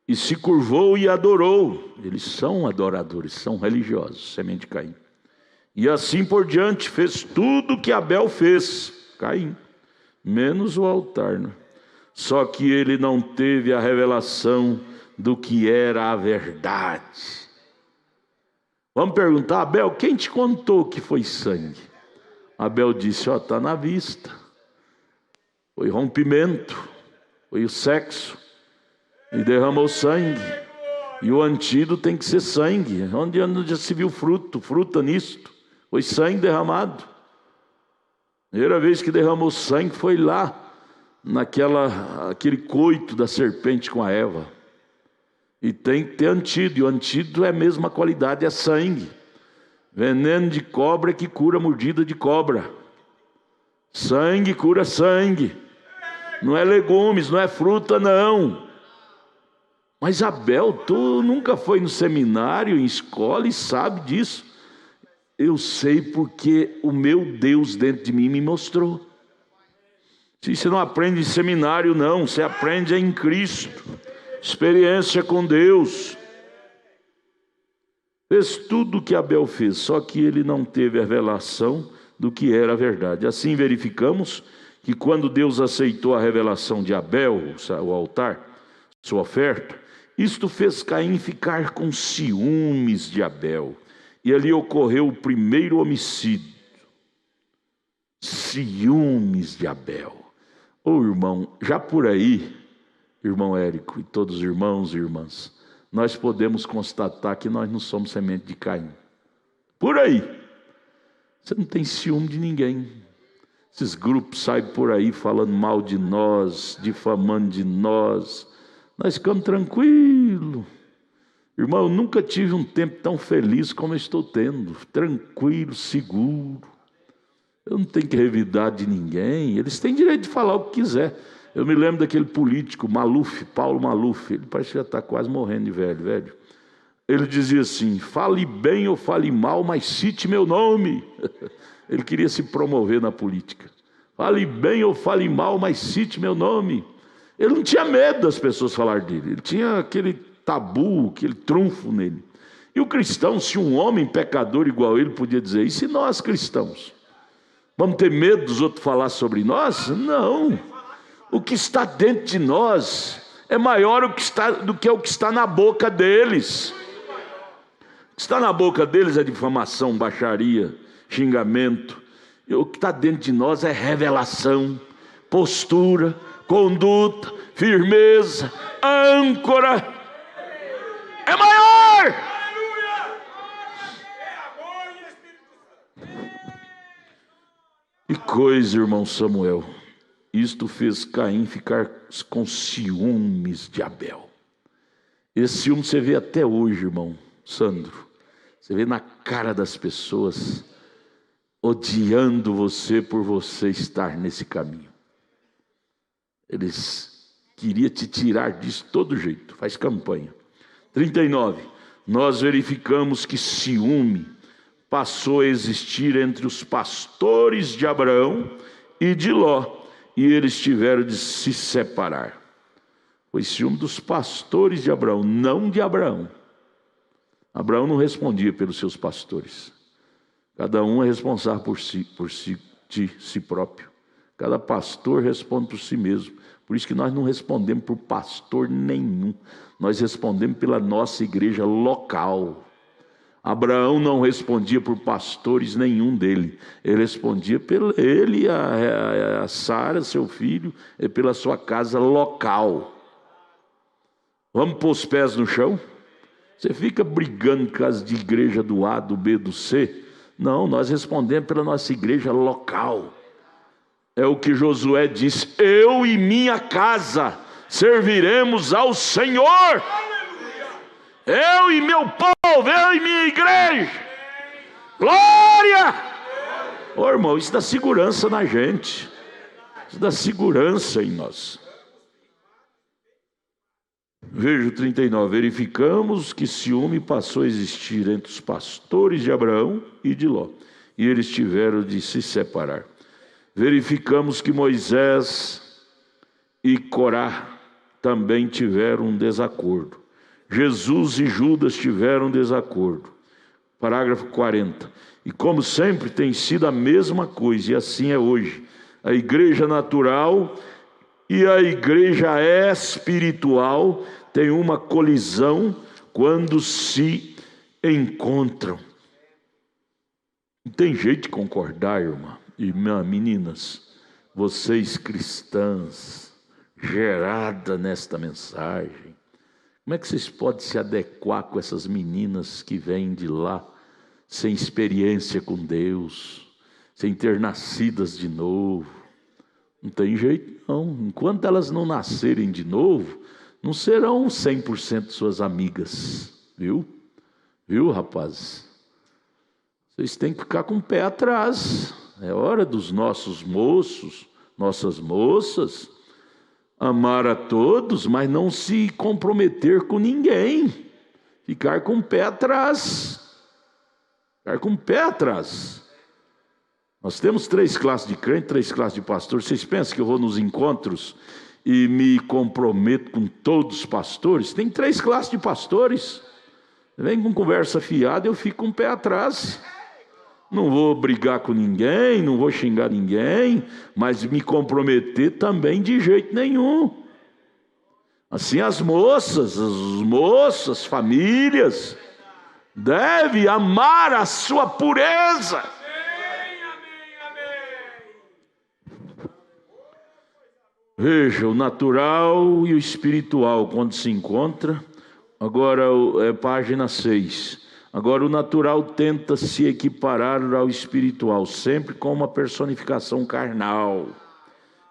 e se curvou e adorou. Eles são adoradores, são religiosos, semente de Caim. E assim por diante, fez tudo o que Abel fez, Caim, menos o altar, né? Só que ele não teve a revelação do que era a verdade. Vamos perguntar: Abel, quem te contou que foi sangue? Abel disse: está na vista. Foi rompimento, foi o sexo, e derramou sangue. E o antídoto tem que ser sangue. Onde já se viu fruta nisto? Foi sangue derramado. Primeira vez que derramou sangue foi lá, aquele coito da serpente com a Eva. E tem que ter antídoto, e o antídoto é a mesma qualidade, é sangue. Veneno de cobra que cura mordida de cobra. Sangue cura sangue. Não é legumes, não é fruta, não. Mas Abel, tu nunca foi no seminário, em escola, e sabe disso. Eu sei porque o meu Deus dentro de mim me mostrou. Se você não aprende em seminário, não, você aprende em Cristo. Experiência com Deus. Fez tudo o que Abel fez, só que ele não teve a revelação do que era a verdade. Assim verificamos que quando Deus aceitou a revelação de Abel, o altar, sua oferta, isto fez Caim ficar com ciúmes de Abel. E ali ocorreu o primeiro homicídio. Ciúmes de Abel. Irmão, já por aí, irmão Érico e todos os irmãos e irmãs, nós podemos constatar que nós não somos semente de Caim. Por aí. Você não tem ciúme de ninguém. Esses grupos saem por aí falando mal de nós, difamando de nós. Nós ficamos tranquilos. Irmão, eu nunca tive um tempo tão feliz como eu estou tendo. Tranquilo, seguro. Eu não tenho que revidar de ninguém. Eles têm direito de falar o que quiser. Eu me lembro daquele político, Maluf, Paulo Maluf. Ele parece que já está quase morrendo de velho. ele dizia assim: fale bem ou fale mal, mas cite meu nome. Ele queria se promover na política. Fale bem ou fale mal, mas cite meu nome. Ele não tinha medo das pessoas falar dele. Ele tinha aquele tabu, aquele trunfo nele. E o cristão, se um homem pecador igual ele podia dizer isso, e nós cristãos? Vamos ter medo dos outros falar sobre nós? Não. O que está dentro de nós é maior do que o que está na boca deles. O que está na boca deles é difamação, baixaria, xingamento. E o que está dentro de nós é revelação, postura, conduta, firmeza, âncora. É maior. Que coisa, irmão Samuel. Isto fez Caim ficar com ciúmes de Abel. Esse ciúme você vê até hoje, irmão Sandro. Você vê na cara das pessoas odiando você por você estar nesse caminho. Eles queriam te tirar disso de todo jeito. Faz campanha. 39. Nós verificamos que ciúme passou a existir entre os pastores de Abraão e de Ló, e eles tiveram de se separar. Foi ciúme dos pastores de Abraão, não de Abraão. Abraão não respondia pelos seus pastores. Cada um é responsável por si próprio. Cada pastor responde por si mesmo. Por isso que nós não respondemos por pastor nenhum. Nós respondemos pela nossa igreja local. Abraão não respondia por pastores nenhum dele. Ele respondia pelo ele, a Sara, seu filho, e pela sua casa local. Vamos pôr os pés no chão? Você fica brigando por causa de igreja do A, do B, do C? Não, nós respondemos pela nossa igreja local. É o que Josué disse: eu e minha casa serviremos ao Senhor. Eu e meu povo, eu e minha igreja. Glória! Ô irmão, isso dá segurança na gente. Isso dá segurança em nós. Veja o 39. Verificamos que ciúme passou a existir entre os pastores de Abraão e de Ló, e eles tiveram de se separar. Verificamos que Moisés e Corá também tiveram um desacordo. Jesus e Judas tiveram um desacordo. Parágrafo 40. E como sempre tem sido a mesma coisa, e assim é hoje. A igreja natural e a igreja espiritual têm uma colisão quando se encontram. Não tem jeito de concordar, irmã e meninas, vocês cristãs, gerada nesta mensagem. Como é que vocês podem se adequar com essas meninas que vêm de lá, sem experiência com Deus, sem ter nascidas de novo? Não tem jeito não. Enquanto elas não nascerem de novo, não serão 100% suas amigas. Viu? Viu, rapazes? Vocês têm que ficar com o pé atrás. É hora dos nossos moços, nossas moças, amar a todos, mas não se comprometer com ninguém. Ficar com o pé atrás. Ficar com o pé atrás. Nós temos 3 classes de crente, 3 classes de pastor. Vocês pensam que eu vou nos encontros e me comprometo com todos os pastores? Tem 3 classes de pastores. Vem com conversa fiada, eu fico com o pé atrás. Não vou brigar com ninguém, não vou xingar ninguém, mas me comprometer também de jeito nenhum. Assim as moças, os moços, as famílias devem amar a sua pureza. Veja, o natural e o espiritual quando se encontram. Agora é página 6. Agora o natural tenta se equiparar ao espiritual, sempre com uma personificação carnal,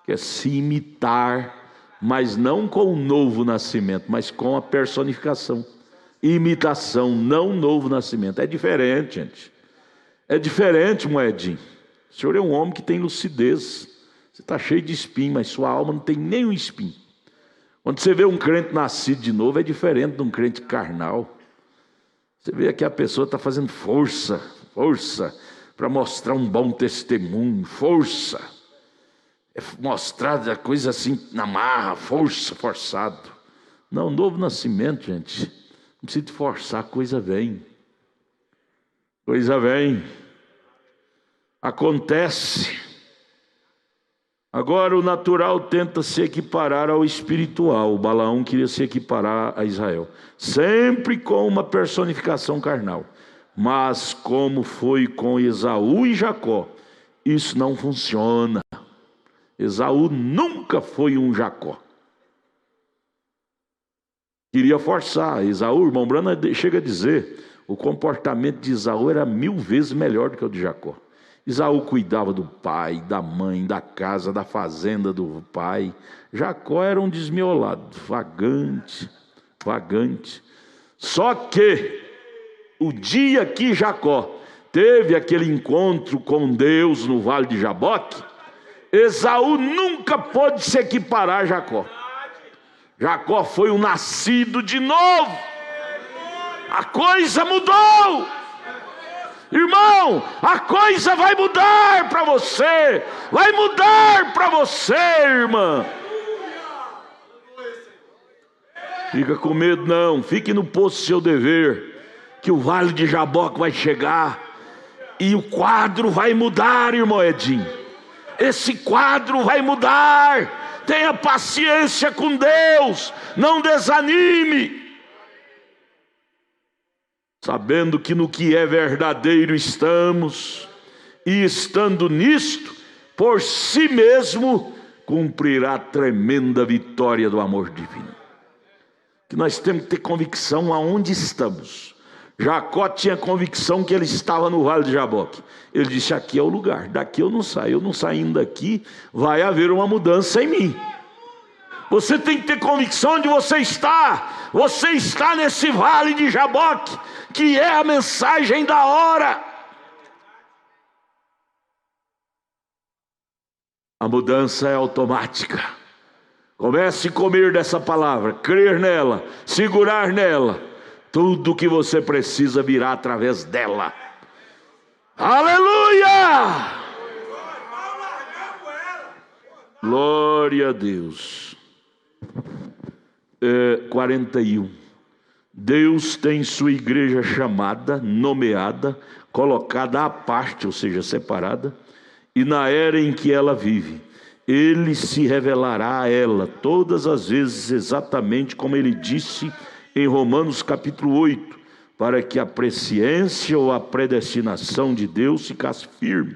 que é se imitar, mas não com o novo nascimento, mas com a personificação. Imitação, não novo nascimento. É diferente, gente. É diferente, Moedinho. O senhor é um homem que tem lucidez. Você está cheio de espinho, mas sua alma não tem nenhum espinho. Quando você vê um crente nascido de novo, é diferente de um crente carnal. Você vê que a pessoa está fazendo força para mostrar um bom testemunho, força. É mostrar a coisa assim na marra, forçado. Não, novo nascimento, gente, não precisa de forçar, a coisa vem. Acontece. Agora o natural tenta se equiparar ao espiritual. O Balaão queria se equiparar a Israel, sempre com uma personificação carnal. Mas como foi com Esaú e Jacó, isso não funciona. Esaú nunca foi um Jacó. Queria forçar. Esaú, irmão Brana chega a dizer, o comportamento de Esaú era 1000 vezes melhor do que o de Jacó. Esaú cuidava do pai, da mãe, da casa, da fazenda do pai. Jacó era um desmiolado, vagante. Só que o dia que Jacó teve aquele encontro com Deus no Vale de Jaboque, Esaú nunca pôde se equiparar a Jacó. Jacó foi um nascido de novo. A coisa mudou. Irmão, a coisa vai mudar para você. Vai mudar para você, irmã. Fica com medo não. Fique no posto do seu dever, que o Vale de Jaboque vai chegar e o quadro vai mudar, irmão Edinho. Esse quadro vai mudar. Tenha paciência com Deus. Não desanime. Sabendo que no que é verdadeiro estamos, e estando nisto, por si mesmo, cumprirá a tremenda vitória do amor divino. Que nós temos que ter convicção aonde estamos. Jacó tinha convicção que ele estava no Vale de Jaboque. Ele disse, aqui é o lugar, daqui eu não saindo daqui, vai haver uma mudança em mim. Você tem que ter convicção onde você está. Você está nesse Vale de Jaboque, que é a mensagem da hora. A mudança é automática. Comece a comer dessa palavra, crer nela, segurar nela. Tudo que você precisa virá através dela. Aleluia! Glória a Deus. 41. Deus tem sua igreja chamada, nomeada, colocada à parte, ou seja, separada, e na era em que ela vive, Ele se revelará a ela todas as vezes, exatamente como Ele disse em Romanos capítulo 8, para que a presciência ou a predestinação de Deus ficasse firme.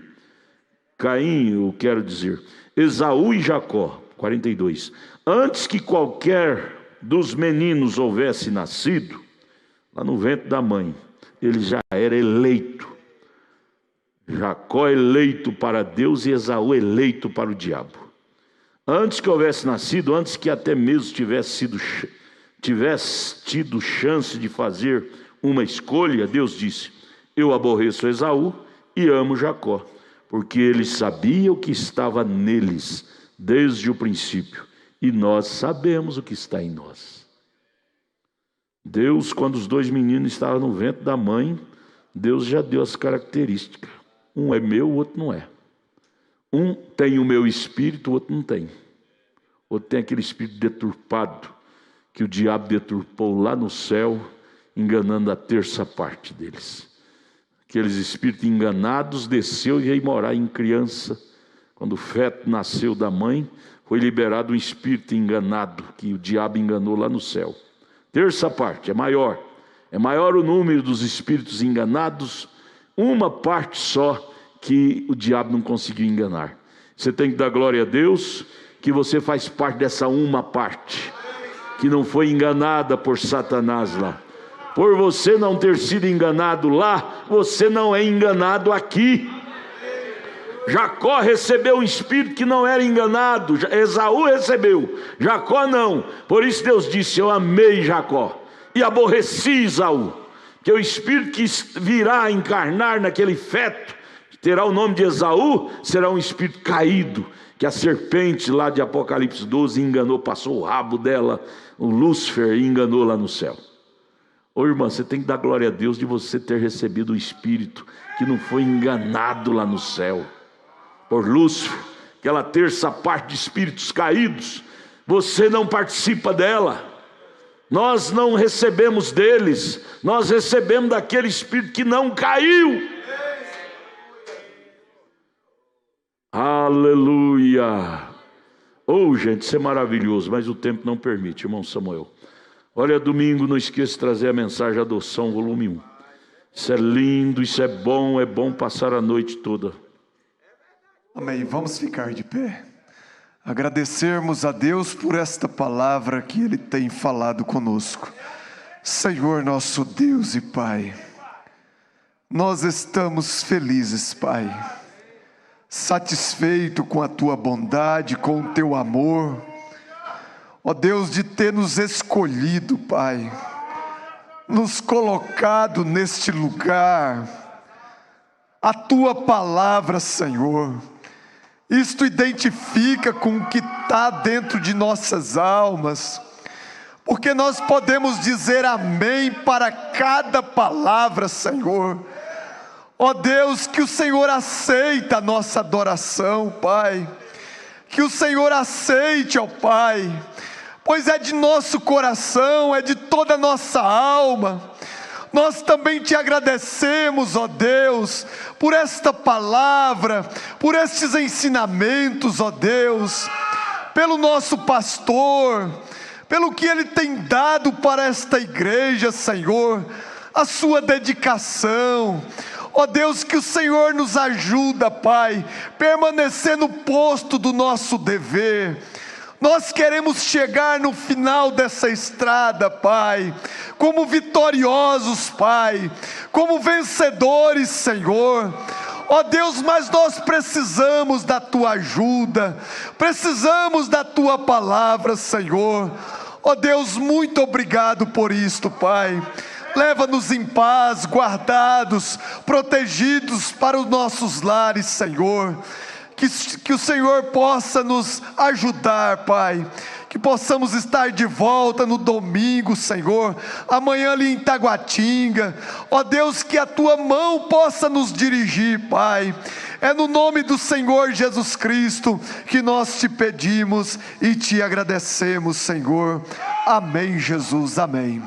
Caim, eu quero dizer, Esaú e Jacó, 42. Antes que qualquer dos meninos houvesse nascido, lá no ventre da mãe, ele já era eleito. Jacó eleito para Deus e Esaú eleito para o diabo. Antes que houvesse nascido, antes que até mesmo tivesse tido chance de fazer uma escolha, Deus disse, eu aborreço Esaú e amo Jacó, porque ele sabia o que estava neles desde o princípio, e nós sabemos o que está em nós. Deus, quando os 2 meninos estavam no ventre da mãe, Deus já deu as características. Um é meu, o outro não é. Um tem o meu espírito, o outro não tem. O outro tem aquele espírito deturpado, que o diabo deturpou lá no céu, enganando a terça parte deles. Aqueles espíritos enganados desceu e veio morar em criança. Quando o feto nasceu da mãe, foi liberado um espírito enganado, que o diabo enganou lá no céu. Terça parte, é maior o número dos espíritos enganados, uma parte só que o diabo não conseguiu enganar. Você tem que dar glória a Deus, que você faz parte dessa uma parte, que não foi enganada por Satanás lá. Por você não ter sido enganado lá, você não é enganado aqui. Jacó recebeu um espírito que não era enganado, Esaú recebeu, Jacó não. Por isso Deus disse, eu amei Jacó e aborreci Esaú, que o espírito que virá encarnar naquele feto, terá o nome de Esaú, será um espírito caído, que a serpente lá de Apocalipse 12 enganou, passou o rabo dela, o Lúcifer, e enganou lá no céu. Ô irmã, você tem que dar glória a Deus de você ter recebido um espírito que não foi enganado lá no céu por Lúcifer, aquela terça parte de espíritos caídos. Você não participa dela. Nós não recebemos deles, nós recebemos daquele espírito que não caiu. Aleluia. Oh, gente, isso é maravilhoso, mas o tempo não permite, irmão Samuel. Olha, domingo, não esqueça de trazer a mensagem Adoção, volume 1. Isso é lindo, isso é bom passar a noite toda. Amém, vamos ficar de pé. Agradecermos a Deus por esta palavra que Ele tem falado conosco. Senhor nosso Deus e Pai, nós estamos felizes, Pai, satisfeito com a Tua bondade, com o Teu amor, ó Deus, de ter nos escolhido, Pai, nos colocado neste lugar. A Tua palavra, Senhor, isto identifica com o que está dentro de nossas almas, porque nós podemos dizer amém para cada palavra, Senhor. Ó Deus, que o Senhor aceita a nossa adoração, Pai, que o Senhor aceite, ó Pai, pois é de nosso coração, é de toda a nossa alma. Nós também te agradecemos, ó Deus, por esta palavra, por estes ensinamentos, ó Deus, pelo nosso pastor, pelo que ele tem dado para esta igreja, Senhor, a sua dedicação. Ó Deus, que o Senhor nos ajuda, Pai, permanecer no posto do nosso dever. Nós queremos chegar no final dessa estrada, Pai, como vitoriosos, Pai, como vencedores, Senhor. Ó Deus, mas nós precisamos da Tua ajuda, precisamos da Tua palavra, Senhor. Ó Deus, muito obrigado por isto, Pai. Leva-nos em paz, guardados, protegidos para os nossos lares, Senhor. Que o Senhor possa nos ajudar, Pai, que possamos estar de volta no domingo, Senhor, amanhã ali em Taguatinga. Ó Deus, que a Tua mão possa nos dirigir, Pai. É no nome do Senhor Jesus Cristo que nós te pedimos e te agradecemos, Senhor. Amém, Jesus, amém.